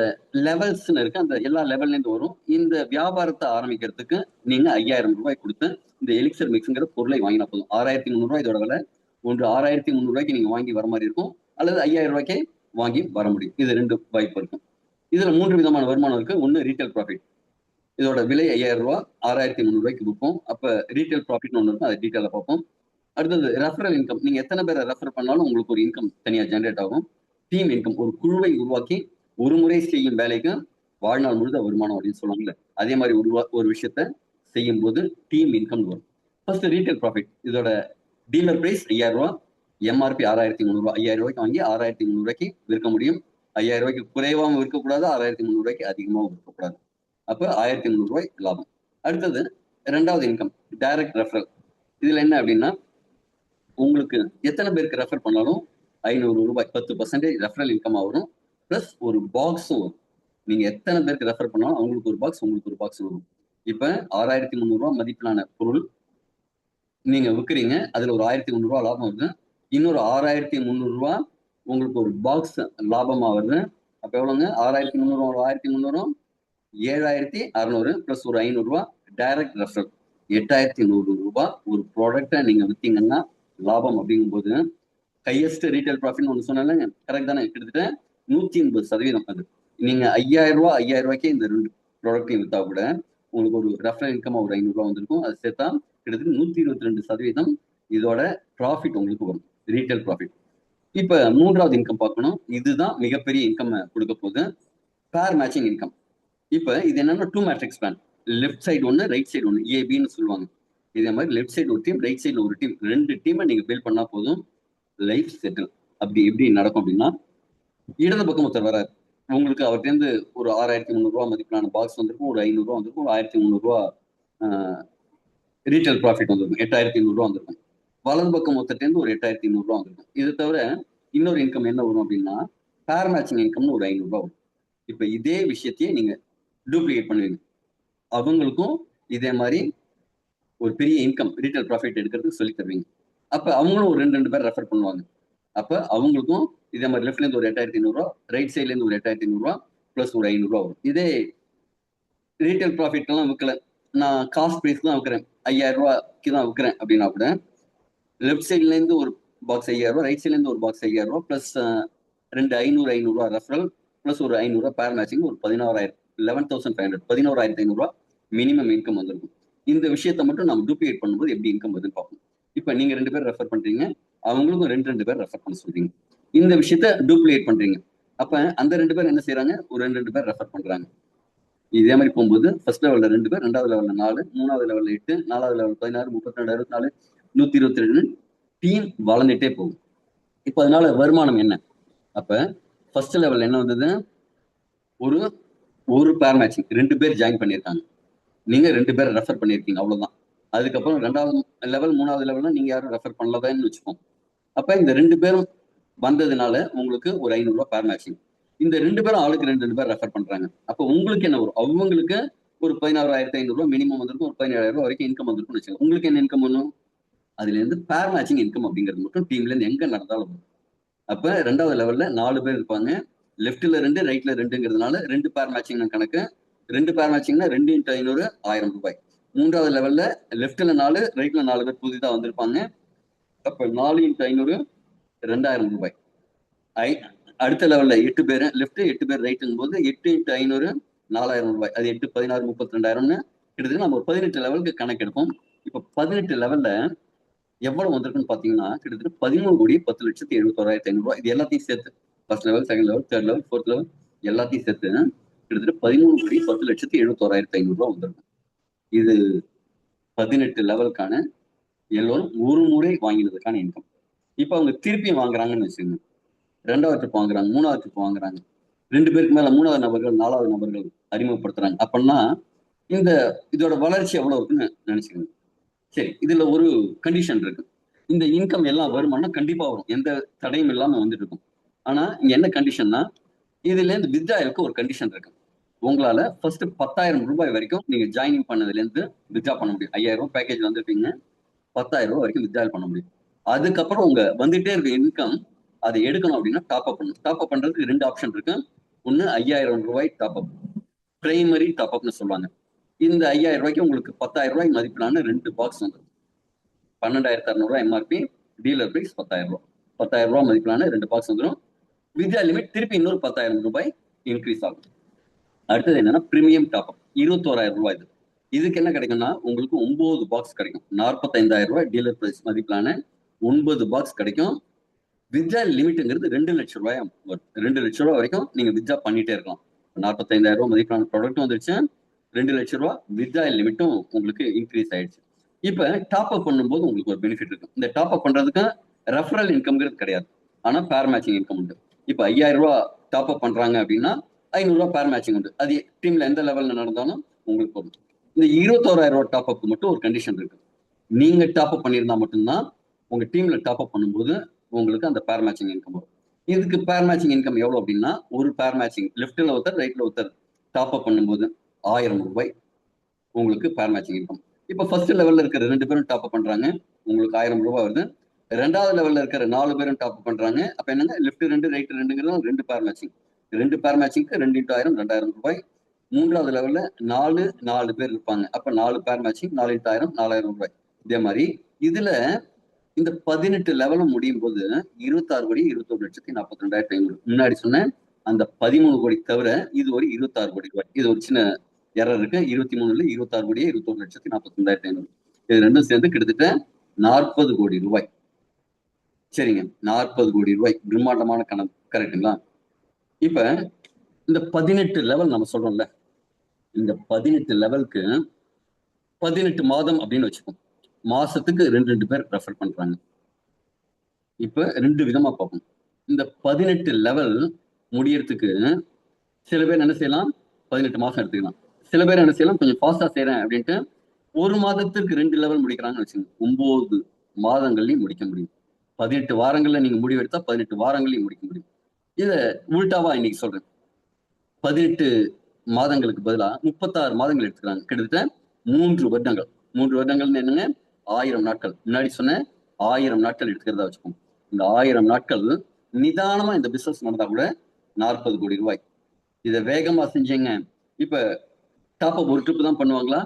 லெவல்ஸ்ன்னு இருக்கு. அந்த எல்லா லெவல்ல இருந்து வரும். இந்த வியாபாரத்தை ஆரம்பிக்கிறதுக்கு நீங்க 5000 ரூபாய் கொடுத்து இந்த எலிக்சர் மிக்ஸ்ங்கிற பொருளை வாங்கினா போதும். 6300 ரூபாய் இதோட விலை. ஒன்று 6300 ரூபாய்க்கு நீங்க வாங்கி வர மாதிரி இருக்கும், அல்லது 5000 ரூபாய்க்கே வாங்கி வர முடியும். இது 2 வாய்ப்பு இருக்கும். இதுல 3 விதமான வருமானம் இருக்கு. ஒன்னு ரீட்டைல் ப்ராஃபிட். இதோட விலை 5000 ரூபாய், 6300 ரூபாய்க்கு விற்போம். அப்ப ரீட்டைல் ப்ராஃபிட்னு ஒன்று இருக்கும், அதை டீட்டெயிலாக பார்ப்போம். அடுத்தது ரெஃபரல் இன்கம். நீங்க எத்தனை பேரை ரெஃபர் பண்ணாலும் உங்களுக்கு ஒரு இன்கம் தனியா ஜென்ரேட் ஆகும். டீம் இன்கம், ஒரு குழுவை உருவாக்கி ஒரு முறை செய்யும் வேலைக்கு வாழ்நாள் முழுத வருமானம் அப்படின்னு சொல்லுவாங்கல்ல, அதே மாதிரி ஒரு விஷயத்த செய்யும் போது டீம் இன்கம் வரும். First retail profit. இதோட டீலர் பிரைஸ் 5000 ரூபாய், எம்ஆர்பி 6300 ரூபாய். 5000 ரூபாய்க்கு வாங்கி 6300 ரூபாய்க்கு விற்க முடியும். 5000 ரூபாய்க்கு குறைவாகவும் விற்கக்கூடாது, 6300 ரூபாய்க்கு அதிகமாகவும் விற்கக்கூடாது. அப்ப 1300 ரூபாய் லாபம். அடுத்தது ரெண்டாவது இன்கம், டைரக்ட் ரெஃபரல். இதுல என்ன அப்படின்னா, உங்களுக்கு எத்தனை பேருக்கு ரெஃபர் பண்ணாலும் 500 ரூபாய் 10% ரெஃபரல் இன்கம் வரும். பிளஸ் ஒரு பாக்ஸும் வரும். நீங்க எத்தனை பேருக்கு ரெஃபர் பண்ணாலும் அவங்களுக்கு ஒரு பாக்ஸ், உங்களுக்கு ஒரு பாக்ஸ் வரும். இப்ப 6300 ரூபாய் மதிப்பிலான பொருள் நீங்க விற்கிறீங்க, அதுல ஒரு 1300 ரூபாய் லாபம் வருது. இன்னொரு 6300 ரூபாய் உங்களுக்கு ஒரு பாக்ஸ் லாபமா வருது. அப்ப எவ்வளவுங்க? 6300 1300 7600 பிளஸ் ஒரு 500 ரூபாய் டைரக்ட் ரெஃபரல். 8100 ரூபாய் ஒரு ப்ராடக்டை நீங்க வித்தீங்கன்னா லாபம் அப்படிங்கும்போது ஹையஸ்ட் ரீட்டைல் ப்ராஃபிட் ஒன்று சொன்னாங்க, கரெக்ட் தானே? கிட்டத்தட்ட 180%. அது நீங்க 5000 ரூபாய்க்கே இந்த 2 ப்ராடக்டையும் வித்தா கூட உங்களுக்கு ஒரு ரெஃபரல் இன்கம் ஒரு 500 ரூபாய் வந்திருக்கும். அது சேர்த்தா கிட்டத்தட்ட 122% இதோட ப்ராஃபிட் உங்களுக்கு வரும், ரீட்டைல் ப்ராஃபிட். இப்ப மூன்றாவது இன்கம் பார்க்கணும். இதுதான் மிகப்பெரிய இன்கம் கொடுக்க போகுது, பேர் மேட்சிங் இன்கம். இப்ப இது என்னன்னா 2 மேட்ரிக்ஸ் பிளான். லெஃப்ட் சைடு ஒன்று, ரைட் சைடு ஒன்று, ஏபின்னு சொல்லுவாங்க. இதே மாதிரி லெஃப்ட் சைடு ஒரு டீம், ரைட் சைடுல ஒரு டீம், 2 டீமை நீங்க பில்ட் பண்ணா போதும், லைஃப் செட்டில். அப்படி எப்படி நடக்கும் அப்படின்னா, இடது பக்கம் ஒருத்தர் வராரு, உங்களுக்கு அவர்கிட்ட ஒரு 6300 ரூபாய் மதிப்பிலான பாக்ஸ் வந்திருக்கும், ஒரு 500 ரூபாய் வந்திருக்கும், ஒரு 1300 ரூபாய் ரீட்டைல் ப்ராஃபிட் வந்திருக்கும், 8500 ரூபாய் வந்திருக்கும். வலது பக்கம் ஒருத்தர்ட்டேருந்து ஒரு 8500 ரூபாய் வந்திருக்கும். இது தவிர இன்னொரு இன்கம் என்ன வரும் அப்படின்னா, பேர் மேட்சிங் இன்கம்னு ஒரு 500 ரூபாய் வரும். இப்ப இதே விஷயத்தையே நீங்க டூப்ளிகேட் பண்ணுவீங்க, அவங்களுக்கும் இதே மாதிரி ஒரு பெரிய இன்கம் ரீட்டைல் ப்ராஃபிட் எடுக்கிறதுக்கு சொல்லி தருவீங்க. அப்ப அவங்களும் ஒரு 2 பேர் ரெஃபர் பண்ணுவாங்க. அப்ப அவங்களுக்கும் இதே மாதிரி லெஃப்ட்ல இருந்து ஒரு 8500 ரூபாய், ரைட் சைட்ல இருந்து ஒரு 8500 ரூபாய் பிளஸ் ஒரு 500 ரூபாய் வரும். இதே ரீட்டைல் ப்ராஃபிட் எல்லாம் விற்கல, நான் காஸ்ட் பிரைஸ் தான் விற்கிறேன், 5000 ரூபாய்க்கு தான் விற்கிறேன் அப்படின்னா கூட லெஃப்ட் சைட்ல இருந்து ஒரு பாக்ஸ் 5000 ரூபாய், ரைட் சைட்ல இருந்து ஒரு பாக்ஸ் 5000 ரூபாய் பிளஸ் 2 500 ரூபாய் ரெஃபரல் பிளஸ் ஒரு 500 ரூபாய் பேர் மேட்சிங், ஒரு 11,500 11,500 ரூபாய் மினிமம் இன்கம் வந்திருக்கும். இந்த விஷயத்த மட்டும் நம்ம டூப்ளிகேட் பண்ணும்போது எப்படி இன்கம் வருதுன்னு பார்ப்போம். இப்ப நீங்க 2 பேர் ரெஃபர் பண்றீங்க, அவங்களுக்கும் 2 பேர் ரெஃபர் பண்ண சொல்றீங்க. இந்த விஷயத்த டூப்ளிகேட் பண்றீங்க. அப்ப அந்த 2 பேர் என்ன செய்யறாங்க? ஒரு 2 பேர் ரெஃபர் பண்றாங்க. இதே மாதிரி போகும்போது ஃபர்ஸ்ட் லெவல்ல 2 பேர், 2வது லெவல்ல 4, 3வது லெவல்ல 8, 4வது லெவல் 16, 32, 64, 122 டீம் வளர்ந்துட்டே போகும். இப்ப அதனால வருமானம் என்ன? அப்ப ஃபர்ஸ்ட் லெவல் என்ன வந்தது? ஒரு பேர் மேட்சிங், 2 பேர் ஜாயின் பண்ணியிருக்காங்க, நீங்க 2 பேர் ரெஃபர் பண்ணியிருக்கீங்க, அவ்வளவுதான். அதுக்கப்புறம் 2வது லெவல் 3வது லெவல்ல நீங்க யாரும் ரெஃபர் பண்ணலதான்னு வச்சுப்போம். அப்ப இந்த 2 பேரும் வந்ததுனால உங்களுக்கு ஒரு 500 ரூபாய் பேர் மேட்சிங். இந்த 2 பேரும் ஆளுக்கு 2 பேர் ரெஃபர் பண்றாங்க. அப்ப உங்களுக்கு என்ன வரும்? அவங்களுக்கு ஒரு 16,500 ரூபாய் மினிமம் வந்திருக்கும், ஒரு 17,000 ரூபாய் வரைக்கும் இன்கம் வந்திருக்கும்னு வச்சுக்கோங்க. உங்களுக்கு என்ன இன்கம் வரும்? அதுல இருந்து பேர் மேட்சிங் இன்கம் அப்படிங்கிறது மட்டும் டீம்ல இருந்து எங்க நடந்தாலும் வரும். அப்ப 2வது லெவல்ல 4 பேர் இருப்பாங்க, லெஃப்ட்ல 2 ரைட்ல 2ங்கிறதுனால 2 பேர் மேட்சிங் கணக்கு. 2 பேர் மேட்சிங்னா 2 × 500 1000 ரூபாய். 3வது லெவல்ல லெஃப்ட்ல 4 ரைட்ல 4 பேர் புதிதா வந்திருப்பாங்க. அப்ப 4 × 500 2000 ரூபாய். அடுத்த லெவல்ல 8 பேர் லெஃப்ட், 8 பேர் ரைட்டுங்கும் போது 8 × 500 4000 ரூபாய். அது 8 16 32,000ன்னு கிட்டத்தட்ட நம்ம ஒரு 18 லெவலுக்கு கணக்கு எடுப்போம். இப்ப 18 லெவல்ல எவ்வளவு வந்திருக்குன்னு பாத்தீங்கன்னா கிட்டத்தட்ட 13,10,71,500 ரூபாய். இது எல்லாத்தையும் சேர்த்து first level, second level, third level, fourth level எல்லாத்தையும் சேர்த்து கிட்டத்தட்ட 13,10,71,500 ரூபாய் வந்திருக்கும். இது 18 லெவலுக்கான எல்லோரும் ஒரு முறை வாங்கினதுக்கான இன்கம். இப்ப அவங்க திருப்பி வாங்குறாங்கன்னு வச்சுக்கோங்க, 2வது ட்ரிப் வாங்குறாங்க, 3வது ட்ரிப் வாங்குறாங்க, 2 பேருக்கு மேல 3வது நபர்கள் 4வது நபர்கள் அறிமுகப்படுத்துறாங்க. அப்படின்னா இதோட வளர்ச்சி எவ்வளவு இருக்குன்னு நினைச்சுக்கோங்க. சரி, இதுல ஒரு கண்டிஷன் இருக்கு. இந்த இன்கம் எல்லாம் வருமானம் கண்டிப்பா வரும், எந்த தடையும் இல்லாம வந்துட்டு இருக்கும். ஆனா இங்க என்ன கண்டிஷன்னா, இதுல இருந்து வித்ட்ராயலுக்கு ஒரு கண்டிஷன் இருக்கு. உங்களால ஃபர்ஸ்ட் 10,000 ரூபாய் வரைக்கும் நீங்க ஜாயினிங் பண்ணதுல இருந்து வித்ட்ரா பண்ண முடியும். 5000 ரூபாய் பேக்கேஜ் வந்திருப்பீங்க, 10,000 ரூபாய் வரைக்கும் வித்ட்ராயல் பண்ண முடியும். அதுக்கப்புறம் உங்க வந்துட்டே இருக்க இன்கம் அதை எடுக்கணும் அப்படின்னா டாப் அப் பண்ணணும். டாப் அப் பண்றதுக்கு 2 ஆப்ஷன் இருக்கு. ஒன்னு 5000 ரூபாய் டாப் அப், பிரைமரி டாப் அப்னு சொல்லுவாங்க. இந்த 5000 ரூபாய்க்கு உங்களுக்கு 10,000 ரூபாய் மதிப்பிலான 2 பாக்ஸ் வந்துடும். 12,600 எம்ஆர்பி, டீலர் பிரைஸ் 10,000 ரூபாய். 10,000 ரூபாய் மதிப்பிலான 2 பாக்ஸ் வந்துடும். வித்யா லிமிட் திருப்பி இன்னொரு 10,000 ரூபாய் இன்க்ரீஸ் ஆகும். அடுத்தது என்னன்னா பிரீமியம் டாப் அப், 21,000 ரூபாய். இதுக்கு என்ன கிடைக்கும்னா உங்களுக்கு 9 பாக்ஸ் கிடைக்கும். 45,000 ரூபாய் டீலர் பிரைஸ் மதிப்பிலான 9 பாக்ஸ் கிடைக்கும். வித்யா லிமிட்ங்கிறது 2 லட்சம் ரூபாய் வரும். 2 லட்சம் ரூபாய் வரைக்கும் நீங்க வித்யா பண்ணிட்டே இருக்கலாம். 45,000 ரூபாய் மதிப்பிலான ப்ராடக்ட் வந்துருச்சு, 2 லட்சம் ரூபாய் வித்யா லிமிட்டும் உங்களுக்கு இன்க்ரீஸ் ஆயிடுச்சு. இப்ப டாப் அப் பண்ணும்போது உங்களுக்கு ஒரு பெனிஃபிட் இருக்கு. இந்த டாப் அப் பண்றதுக்கு ரெஃபரல் இன்கம்ங்கிறது கிடையாது, ஆனா பேர் மேட்சிங் இன்கம் உண்டு. இப்ப 5,000 ரூபாய் டாப் அப் பண்றாங்க அப்படின்னா 500 ரூபாய் பேர் மேட்சிங் உண்டு. அது டீம்ல எந்த லெவல்ல நடந்தாலும் உங்களுக்கு வரும். இந்த 21,000 ரூபாய் டாப் அப் மட்டும் ஒரு கண்டிஷன் இருக்கு. நீங்க டாப் அப் பண்ணியிருந்தா மட்டும்தான் உங்க டீம்ல டாப் அப் பண்ணும்போது உங்களுக்கு அந்த பேர் மேட்சிங் இன்கம் வரும். இதுக்கு பேர் மேட்சிங் இன்கம் எவ்வளவு அப்படின்னா, ஒரு பேர் மேட்சிங் லெஃப்ட்ல ஒருத்தர் ரைட்ல ஒருத்தர் டாப் அப் பண்ணும்போது 1000 ரூபாய் உங்களுக்கு பேர் மேட்சிங் இன்கம். இப்ப ஃபர்ஸ்ட் லெவல்ல இருக்கிற 2 பேரும் டாப் அப் பண்றாங்க, உங்களுக்கு 1000 ரூபாய் வருது. 2வது லெவல்ல இருக்கிற 4 பேரும் டாப் அப் பண்றாங்க, அப்ப என்னங்க லெஃப்ட் 2 ரைட் 2ங்கிறது 2 பேர் மேட்சிங். 2 பேர் மேட்சிங்க்கு 2 × 1000 2000 ரூபாய். 3வது லெவல்ல 4 பேர் இருப்பாங்க, அப்ப 4 பேர் மேட்சிங் 4 × 1000 4000 ரூபாய். இதே மாதிரி இதுல இந்த 18 லெவலும் முடியும் போது 26 கோடி 21,42,500. முன்னாடி சொன்னேன் அந்த 13 கோடி தவிர இது ஒரு 26 கோடி ரூபாய். இது ஒரு சின்ன எரர் இருக்கு. 23ல 26 கோடியே 21,42,500. இது ரெண்டும் சேர்ந்து கிட்டத்தட்ட 40 கோடி ரூபாய். சரிங்க, 40 கோடி ரூபாய் பிரம்மாண்டமான கணக்கு, கரெக்டுங்களா? இப்ப இந்த 18 லெவல் நம்ம சொல்றோம்ல, இந்த 18 லெவலுக்கு 18 மாதம் அப்படின்னு வச்சுக்கோம். மாசத்துக்கு 2 பேர் ரெஃபர் பண்றாங்க. இப்ப 2 விதமா பார்ப்போம். இந்த 18 லெவல் முடியறதுக்கு சில பேர் என்ன செய்யலாம், 18 மாசம் எடுத்துக்கலாம். சில பேர் என்ன செய்யலாம், கொஞ்சம் ஃபாஸ்டா செய்யறேன் அப்படின்ட்டு 1 மாதத்திற்கு 2 லெவல் முடிக்கிறாங்கன்னு வச்சுக்கோங்க. 9 மாதங்கள்லயும் முடிக்க முடியும். 18 வாரங்கள்ல நீங்க முடிவெடுத்தா 18 வாரங்களையும் முடிக்க முடியும். இத உள்டாவா இன்னைக்கு சொல்றேன். 18 மாதங்களுக்கு பதிலா 36 மாதங்கள் எடுத்துக்கிறாங்க. கிட்டத்தட்ட 3 வருடங்கள். 3 வருடங்கள்னு என்னங்க, 1000 நாட்கள். முன்னாடி சொன்ன 1000 நாட்கள் எடுத்துக்கிறதா வச்சுக்கோங்க. இந்த 1000 நாட்கள் நிதானமா இந்த பிசினஸ் நடந்தா கூட 40 கோடி ரூபாய். இதை வேகமா செஞ்சீங்க. இப்ப டாப் அப் ஒரு ட்ரிப் தான் பண்ணுவாங்களா?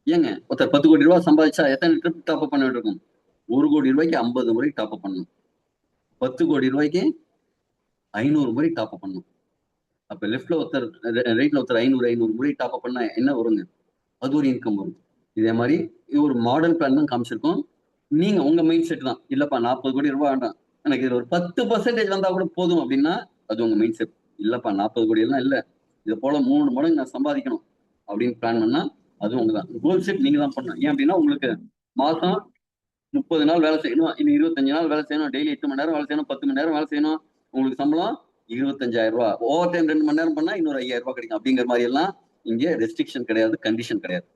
ஏங்க, ஒருத்தர் 10 கோடி ரூபாய் சம்பாதிச்சா எத்தனை ட்ரிப் டாப் அப் பண்ண வேண்டியிருக்கும்? 1 கோடி ரூபாய்க்கு 50 முறை டாப் அப் பண்ணணும். 10 கோடி ரூபாய்க்கு 500 முறை டாப் அப் பண்ணணும். அப்ப லெஃப்ட்ல ஒருத்தர் ரைட்ல ஒருத்தர் 500 முறை டாப் அப் பண்ணா என்ன வருங்க? அது ஒரு இன்கம் வரும். இதே மாதிரி இது ஒரு மாடல் பிளான் தான் காமிச்சிருக்கோம். நீங்க உங்க மைண்ட் செட் தான், இல்லப்பா 40 கோடி ரூபாய் வேண்டாம், எனக்கு இதுல ஒரு 10% வந்தா கூட போதும் அப்படின்னா அது உங்க மைண்ட் செட். இல்லப்பா 40 கோடி எல்லாம் இல்ல, இது போல 3 மடங்கு நான் சம்பாதிக்கணும் அப்படின்னு பிளான் பண்ணா அது உங்கதான். கோல் செட் நீங்க தான் பண்ணணும். ஏன் அப்படின்னா உங்களுக்கு மாசம் 30 நாள் வேலை செய்யணும், இன்னும் 25 நாள் வேலை செய்யணும், டெய்லி 8 மணி நேரம் வேலை செய்யணும், 10 மணி நேரம் வேலை செய்யணும், உங்களுக்கு சம்பளம் 25,000 ரூபாய். ஓவர் டைம் 2 மணி நேரம் பண்ணா இன்னொரு 5,000 ரூபாய் கிடைக்கும். அப்படிங்கிற மாதிரி எல்லாம் இங்க ரெஸ்ட்ரிக்ஷன் கிடையாது, கண்டிஷன் கிடையாது.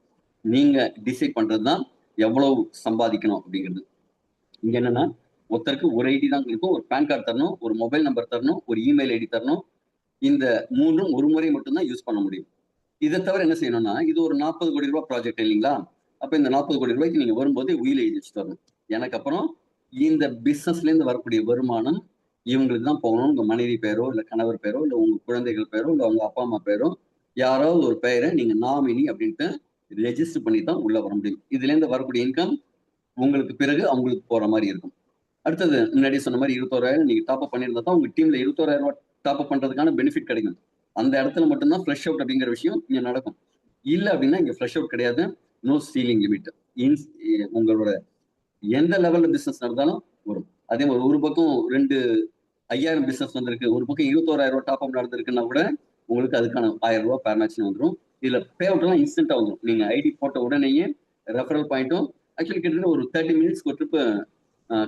நீங்க டிசைட் பண்றதுதான் எவ்வளவு சம்பாதிக்கணும் அப்படிங்கிறது. இங்க என்னன்னா, ஒருத்தருக்கு ஒரு ஐடி தான் இருக்கும், ஒரு பேன் கார்டு தரணும், ஒரு மொபைல் நம்பர் தரணும், ஒரு இமெயில் ஐடி தரணும். இந்த 3ம் ஒரு முறை மட்டும்தான் யூஸ் பண்ண முடியும். இதை தவிர என்ன செய்யணும்னா, இது ஒரு 40 கோடி ரூபாய் ப்ராஜெக்ட் இல்லைங்களா? அப்ப இந்த 40 கோடி ரூபாய்க்கு நீங்க வரும்போது உயில் எழுதி வச்சு தரணும். எனக்கு அப்புறம் இந்த பிசினஸ்ல இருந்து வரக்கூடிய வருமானம் இவங்களுக்கு தான் போகணும். உங்க மனைவி பேரோ இல்ல கணவர் பேரோ இல்ல உங்க குழந்தைகள் பேரோ இல்ல உங்க அப்பா அம்மா பேரோ யாராவது ஒரு பெயரை நீங்க நாமினி அப்படின்ட்டு ரெஜிஸ்டர் பண்ணி தான் உள்ள வர முடியும். இதுல இருந்து வரக்கூடிய இன்கம் உங்களுக்கு பிறகு அவங்களுக்கு போற மாதிரி இருக்கும். அடுத்தது முன்னாடி சொன்ன மாதிரி 21,000 நீங்க டாப் அப் பண்ணியிருந்தா தான் உங்க டீம்ல 21,000 ரூபாய் டாப் அப் பண்றதுக்கான பெனிஃபிட் கிடைக்கும். அந்த இடத்துல மட்டும்தான் ஃப்ளஷ் அவுட் அப்படிங்கிற விஷயம் இங்க நடக்கும். இல்ல அப்படின்னா இங்க ஃப்ளஷ் அவுட் கிடையாது. No ceiling limit. உங்களோட எந்த லெவல்ல பிசினஸ் நடந்தாலும் வரும். அதே மாதிரி ஒரு பக்கம் 5000 பிசினஸ் வந்திருக்கு, ஒரு பக்கம் 21,000 ரூபாய் டாப் அப் நடந்திருக்குன்னா கூட உங்களுக்கு அதுக்கான 1000 ரூபாய் பேர் மேட்ச் வந்துடும். இதுல பே அவுட் எல்லாம் இன்ஸ்டன்டா வந்துடும். நீங்க ஐடி போட்ட உடனேயே ரெஃபரல் பாயிண்ட்டும் ஆக்சுவலி கிட்டத்தட்ட ஒரு 30 மினிட்ஸ்க்கு ஒரு ட்ரிப்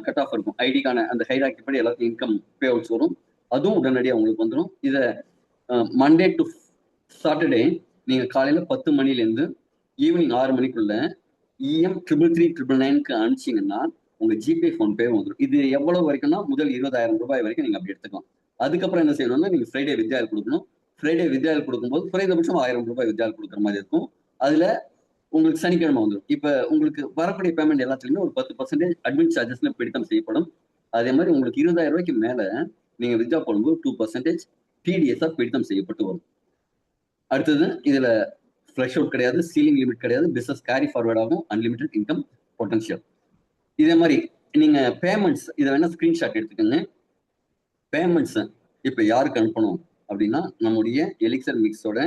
கட் ஆஃப் இருக்கும். ஐடிக்கான அந்த ஹைராக்கி படி எல்லாத்தையும் இன்கம் பே அவுட்ஸ் வரும். அதுவும் உடனடியாக உங்களுக்கு வந்துடும். இதை மண்டே டு சாட்டர்டே நீங்க காலையில 10 மணிலேருந்து ஈவினிங் 6 மணிக்குள்ள EM 33399க்கு அனுப்பிச்சிங்கன்னா உங்க ஜிபே ஃபோன்பே வந்துடும். இது எவ்வளவு வரைக்கும்னா முதல் 20,000 ரூபாய் வரைக்கும் நீங்க அப்படி எடுத்துக்கலாம். அதுக்கப்புறம் என்ன செய்யணும்னா நீங்க ஃப்ரைடே வித்யாவில் கொடுக்கணும். ஃப்ரைடே வித்யாவில் கொடுக்கும்போது குறைந்தபட்சம் 1000 ரூபாய் வித்யாவில் கொடுக்குற மாதிரி இருக்கும். அதுல உங்களுக்கு சனிக்கிழமை வந்துடும். இப்ப உங்களுக்கு வரக்கூடிய பேமெண்ட் எல்லாத்துலயுமே ஒரு 10% அட்மின் சார்ஜஸ்ல பிடித்தம் செய்யப்படும். அதே மாதிரி உங்களுக்கு 20,000 ரூபாய்க்கு மேல நீங்க வித்ட்ரா பண்ணும்போது 2% டிடிஎஸ் பிடித்தம் செய்யப்பட்டு வரும். அடுத்தது இதுல ஃபிளஷ் அவுட் கிடையாது, சீலிங் லிமிட் கிடையாது, பிசினஸ் கேரி ஃபார்வர்ட் ஆகும், அன்லிமிடெட் இன்கம் பொட்டன்ஷியல். இதே மாதிரி நீங்க பேமெண்ட்ஸ் இதை வேணா ஸ்கிரீன்ஷாட் எடுத்துக்கோங்க. பேமெண்ட்ஸ் இப்ப யாருக்கு அனுப்பணும் அப்படின்னா நம்முடைய எலிக்சர் மிக்ஸோட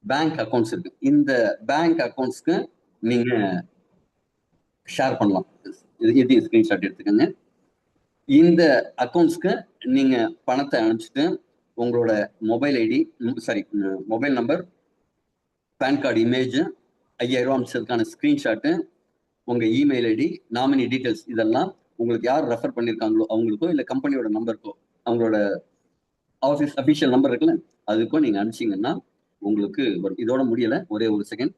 பேங்க் அக்கௌண்ட்ஸ் இருக்கு. இந்த பேங்க் அக்கௌண்ட்ஸ்க்கு நீங்க ஷேர் பண்ணலாம். இது ஸ்கிரீன்ஷாட் எடுத்துக்கோங்க. இந்த அக்கௌண்ட்ஸ்க்கு நீங்க பணத்தை அனுப்பிச்சிட்டு உங்களோட mobile ID, mobile number, PAN card image, 5,000 ரூபாய் அனுப்பிச்சதுக்கான ஸ்கிரீன்ஷாட்டு, உங்க இமெயில் ஐடி, நாமினி டீடைல்ஸ், இதெல்லாம் உங்களுக்கு யார் ரெஃபர் பண்ணியிருக்காங்களோ அவங்களுக்கோ இல்லை கம்பெனியோட நம்பருக்கோ, அவங்களோட ஆஃபீஸ் அஃபிஷியல் நம்பர் இருக்குல்ல, அதுக்கோ நீங்க அனுப்பிச்சிங்கன்னா உங்களுக்கு வரும். இதோட முடியல, ஒரே ஒரு செகண்ட்.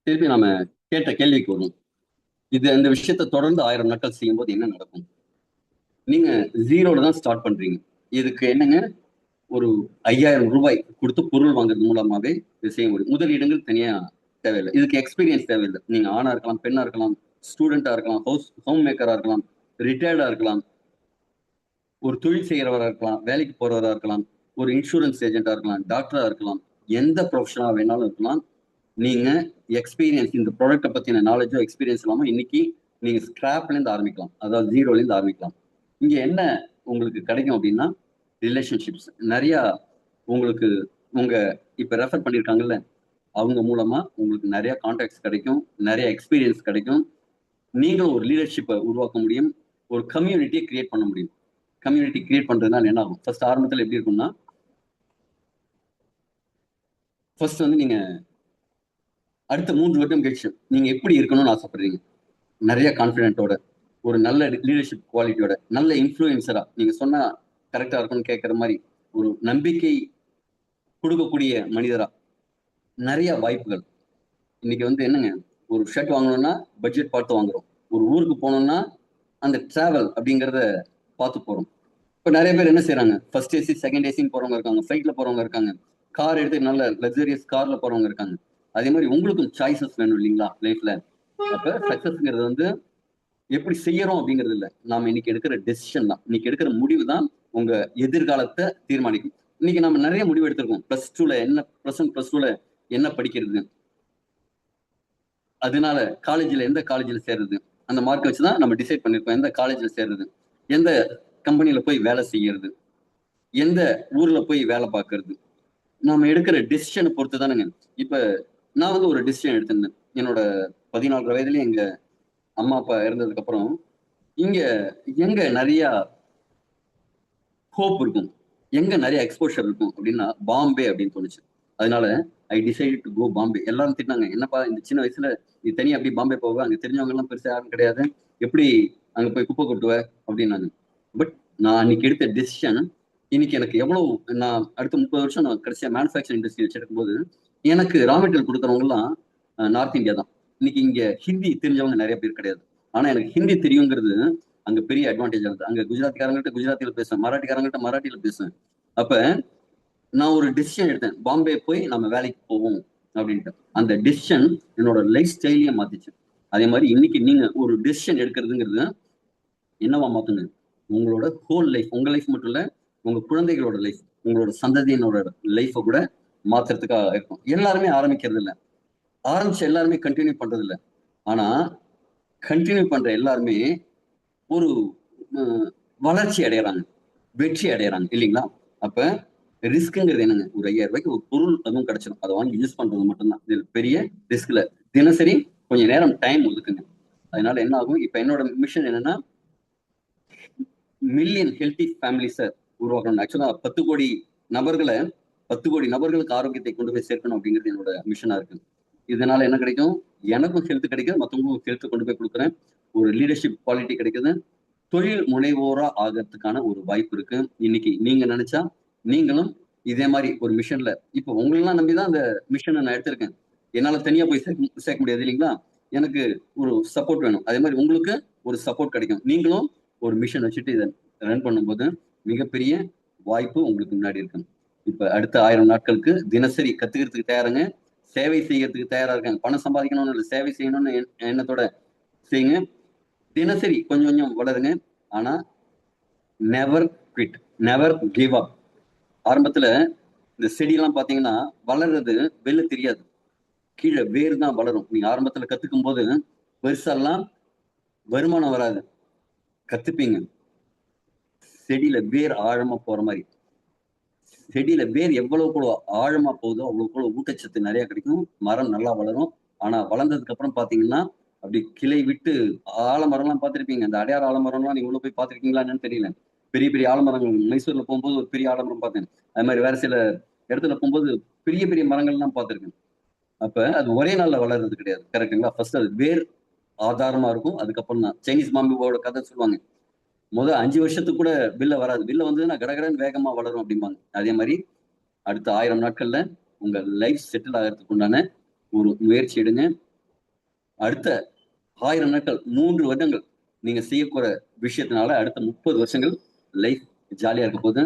திருப்பி நாம கேட்ட கேள்விக்கு வரும். இந்த விஷயத்தை தொடர்ந்து 1000 நாட்கள் செய்யும் போது என்ன நடக்கும்? நீங்க ஜீரோல தான் ஸ்டார்ட் பண்றீங்க. இதுக்கு என்னங்க, ஒரு 5,000 ரூபாய் கொடுத்து பொருள் வாங்குறது மூலமாவே இது செய்ய முடியும். முதலீடுகள் தனியா தேவையில்லை. இதுக்கு எக்ஸ்பீரியன்ஸ் தேவையில்லை. நீங்க ஆணா இருக்கலாம், பெண்ணா இருக்கலாம், ஸ்டூடெண்டா இருக்கலாம், ஹோம் மேக்கரா இருக்கலாம், ரிட்டையர்டா இருக்கலாம், ஒரு தொழில் செய்யறவரா இருக்கலாம், வேலைக்கு போறவரா இருக்கலாம், ஒரு இன்சூரன்ஸ் ஏஜென்டா இருக்கலாம், டாக்டரா இருக்கலாம், எந்த ப்ரொஃபஷனா வேணாலும் இருக்கலாம். நீங்க எக்ஸ்பீரியன்ஸ், இந்த ப்ராடக்ட்டை பத்தின நாலேஜோ எக்ஸ்பீரியன்ஸ் இல்லாம இன்னைக்கு நீங்க ஸ்கிராப்ல இருந்து ஆரம்பிக்கலாம். அதாவது ஜீரோல இருந்து ஆரம்பிக்கலாம். இங்க என்ன உங்களுக்கு கிடைக்கும் அப்படின்னா, ரிலேஷன்ஷிப்ஸ் நிறைய உங்களுக்கு உங்க இப்ப ரெஃபர் பண்ணிருக்காங்கல்ல, அவங்க மூலமா உங்களுக்கு நிறைய கான்டாக்ட்ஸ் கிடைக்கும், நிறைய எக்ஸ்பீரியன்ஸ் கிடைக்கும். நீங்களும் ஒரு லீடர்ஷிப்பை உருவாக்க முடியும், ஒரு கம்யூனிட்டியை கிரியேட் பண்ண முடியும். கம்யூனிட்டி கிரியேட் பண்றதுனால என்ன ஆகும்? ஃபர்ஸ்ட் ஆரம்பத்தில் எப்படி இருக்கும்னா, ஃபர்ஸ்ட் வந்து நீங்க அடுத்த 3 வருடம் கழிச்சு நீங்க எப்படி இருக்கணும்னு ஆசைப்படுறீங்க? நிறைய கான்பிடென்ட்டோட, ஒரு நல்ல லீடர்ஷிப் குவாலிட்டியோட, நல்ல இன்ஃப்ளூயன்சரா, நீங்க சொன்னா கரெக்டா இருக்கும்னு கேட்கற மாதிரி ஒரு நம்பிக்கை கொடுக்கக்கூடிய மனிதரா, நிறைய வாய்ப்புகள். இன்னைக்கு வந்து என்னங்க, ஒரு ஷர்ட் வாங்கணும்னா பட்ஜெட் பார்த்து வாங்குறோம். ஒரு ஊருக்கு போனோம்னா அந்த டிராவல் அப்படிங்கிறத பார்த்து போறோம். இப்போ நிறைய பேர் என்ன செய்யறாங்க, ஃபர்ஸ்ட் ஏசி செகண்ட் ஏசின்னு போறவங்க இருக்காங்க, ஃபிளைட்ல போறவங்க இருக்காங்க, கார் எடுத்து நல்ல லக்ஸரியஸ் கார்ல போறவங்க இருக்காங்க. அதே மாதிரி உங்களுக்கும் சாய்ஸஸ் வேணும் இல்லைங்களா லைஃப்ல? அப்ப சக்சஸ்ங்கிறது வந்து எப்படி செய்யறோம் அப்படிங்கிறது இல்லை, நாம இன்னைக்கு எடுக்கிற டெசிஷன் தான், இன்னைக்கு எடுக்கிற முடிவு தான் உங்க எதிர்காலத்தை தீர்மானிக்கும். இன்னைக்கு நம்ம நிறைய முடிவு எடுத்திருக்கோம். +2ல என்ன +2ல என்ன படிக்கிறது, அதனால காலேஜ்ல எந்த காலேஜ்ல சேர்றது, அந்த மார்க் வச்சுதான் நம்ம டிசைட் பண்ணிருக்கோம் எந்த காலேஜ்ல சேர்றது, எந்த கம்பெனில போய் வேலை செய்யறது, எந்த ஊர்ல போய் வேலை பார்க்கறது. நாம எடுக்கிற டெசிஷனை பொறுத்து தானுங்க. இப்ப நான் வந்து ஒரு டெசிஷன் எடுத்திருந்தேன். என்னோட 14 வயதுலயே எங்க அம்மா அப்பா இறந்ததுக்கு அப்புறம் இங்க எங்க நிறைய ஹோப் இருக்கும், எங்க நிறைய எக்ஸ்போஷர் இருக்கும் அப்படின்னா பாம்பே அப்படின்னு தோணுச்சு. அதனால I decided to go Bombay. எல்லாரும் திட்டினாங்க, என்னப்பா இந்த சின்ன வயசுல நீ தனியா அப்படி பாம்பே போவ, அங்க தெரிஞ்சவங்க எல்லாம் பெருசா யாரும் கிடையாது, எப்படி அங்க போய் குப்பை கொட்டுவ அப்படின்னாங்க. பட் நான் அன்னைக்கு எடுத்த டெசிஷன் இன்னைக்கு எனக்கு எவ்வளவு, நான் அடுத்த 30 வருஷம் நான் கடைசியா மேனுஃபேக்சரிங் இண்டஸ்ட்ரி வச்சிருக்கும் போது எனக்கு ரா மெட்டீரியல் கொடுக்குறவங்க எல்லாம் நார்த் இந்தியா தான். இன்னைக்கு இங்க ஹிந்தி தெரிஞ்சவங்க நிறைய பேர் கிடையாது. ஆனா எனக்கு ஹிந்தி தெரியுங்கிறது அங்க பெரிய அட்வான்டேஜ் ஆகுது. அங்க குஜராத்திக்காரங்கள்ட்ட குஜராத்தில பேசுவேன், மராட்டிக்காரங்கள்ட்ட மராட்டியில பேசுவேன். அப்ப நான் ஒரு டிசிஷன் எடுத்தேன், பாம்பே போய் நம்ம வேலைக்கு போவோம் அப்படின்ட்டு. அந்த டிசிஷன் என்னோட லைஃப் ஸ்டைலையே மாத்திச்சு. அதே மாதிரி இன்னைக்கு நீங்க ஒரு டிசிஷன் எடுக்கிறதுங்கிறது என்னவா மாத்துங்க, உங்களோட ஹோல் லைஃப், உங்க லைஃப் மட்டும் இல்ல, உங்க குழந்தைகளோட லைஃப், உங்களோட சந்ததியினோட லைஃபை கூட மாத்துறதுக்காக இருக்கும். எல்லாருமே ஆரம்பிக்கிறது இல்லை, ஆரம்பிச்ச எல்லாருமே கண்டினியூ பண்றது இல்லை. ஆனா கண்டினியூ பண்ற எல்லாருமே ஒரு வளர்ச்சி அடையறாங்க, வெற்றி அடையறாங்க இல்லைங்களா? அப்ப ரிஸ்க்ங்கிறது என்னங்க, ஒரு 5,000 ரூபாய்க்கு ஒரு பொருள் அதுவும் கிடைச்சிடும், அதை வாங்கி யூஸ் பண்றது மட்டும்தான். இது பெரிய ரிஸ்க்ல தினசரி கொஞ்சம் நேரம் டைம் ஒதுக்குங்க. அதனால என்ன ஆகும், இப்ப என்னோட மிஷன் என்னன்னா, மில்லியன் ஹெல்த்தி ஃபேமிலிஸை உருவாக்கணும். ஆக்சுவலா 10 கோடி நபர்களை, 10 கோடி நபர்களுக்கு ஆரோக்கியத்தை கொண்டு போய் சேர்க்கணும் அப்படிங்கிறது என்னோட மிஷனா இருக்கு. இதனால என்ன கிடைக்கும், எனக்கும் ஹெல்த் கிடைக்குது, மற்றவங்களுக்கும் ஹெல்த் கொண்டு போய் கொடுக்குறேன், ஒரு லீடர்ஷிப் குவாலிட்டி கிடைக்குது, தொழில் முனைவோரா ஆகிறதுக்கான ஒரு வாய்ப்பு இருக்கு. இன்னைக்கு நீங்க நினைச்சா நீங்களும் இதே மாதிரி ஒரு மிஷன்ல, இப்போ உங்களெல்லாம் நம்பிதான் அந்த மிஷனை நான் எடுத்திருக்கேன். என்னால தனியா போய் சேர்க்க முடியாது இல்லைங்களா? எனக்கு ஒரு சப்போர்ட் வேணும். அதே மாதிரி உங்களுக்கு ஒரு சப்போர்ட் கிடைக்கும். நீங்களும் ஒரு மிஷன் வச்சுட்டு இதை ரன் பண்ணும்போது மிகப்பெரிய வாய்ப்பு உங்களுக்கு முன்னாடி இருக்கு. இப்ப அடுத்த 1000 நாட்களுக்கு தினசரி கத்துக்கிறதுக்கு தயாருங்க, சேவை செய்யறதுக்கு தயாரா இருக்காங்க. பணம் சம்பாதிக்கணும்னு இல்லை, சேவை செய்யணும்னு எண்ணத்தோட செய்யுங்க. தினசரி கொஞ்சம் கொஞ்சம் வளருங்க. ஆனா never quit, never give up. ஆரம்பத்துல இந்த செடியெல்லாம் பாத்தீங்கன்னா வளர்றது வெளில தெரியாது. கீழே வேர் தான் வளரும். நீங்க ஆரம்பத்துல கத்துக்கும் போது பெருசாலாம் வருமானம் வராது. கத்துப்பீங்க. செடியில வேர் ஆழமா போற மாதிரி. செடியில வேர் எவ்வளவுக்கு ஆழமா போகுதோ அவ்வளவுக்கு ஊட்டச்சத்து நிறைய கிடைக்கும். மரம் நல்லா வளரும். ஆனா வளர்ந்ததுக்கு அப்புறம் பாத்தீங்கன்னா அப்படி கிளை விட்டு ஆலமரம்லாம் பார்த்திருப்பீங்க. அந்த அடையார் ஆலமரம்லாம் நீங்க உள்ள போய் பார்த்திருக்கீங்களா என்னன்னு தெரியல. பெரிய பெரிய ஆலமரங்கள் மைசூர்ல போகும்போது ஒரு பெரிய ஆலமரம் பார்த்தேன். அது மாதிரி வேற சில இடத்துல போகும்போது பெரிய பெரிய மரங்கள்லாம் பார்த்திருக்கேன். அப்ப அது ஒரே நாள்ல வளர்றது கிடையாது. கரெக்ட்டுங்களா? ஃபர்ஸ்ட் அது வேர் ஆதாரமா இருக்கும். அதுக்கப்புறம் தான் சைனீஸ் பாம்புவோட கதை சொல்லுவாங்க. முதல் 5 வருஷத்துக்கு கூட வில்ல வராது. வில்ல வந்ததுன்னா கடகடன்னு வேகமா வளரும் அப்படிம்பாங்க. அதே மாதிரி அடுத்த 1000 நாட்கள்ல உங்க லைஃப் செட்டில் ஆகிறதுக்கு உண்டான ஒரு முயற்சி எடுங்க. அடுத்த 1000 நாட்கள் 3 வருடங்கள் நீங்க செய்யப்போற விஷயத்தினால அடுத்த 30 வருஷங்கள் லைஃப் ஜாலியா இருக்க போகுது.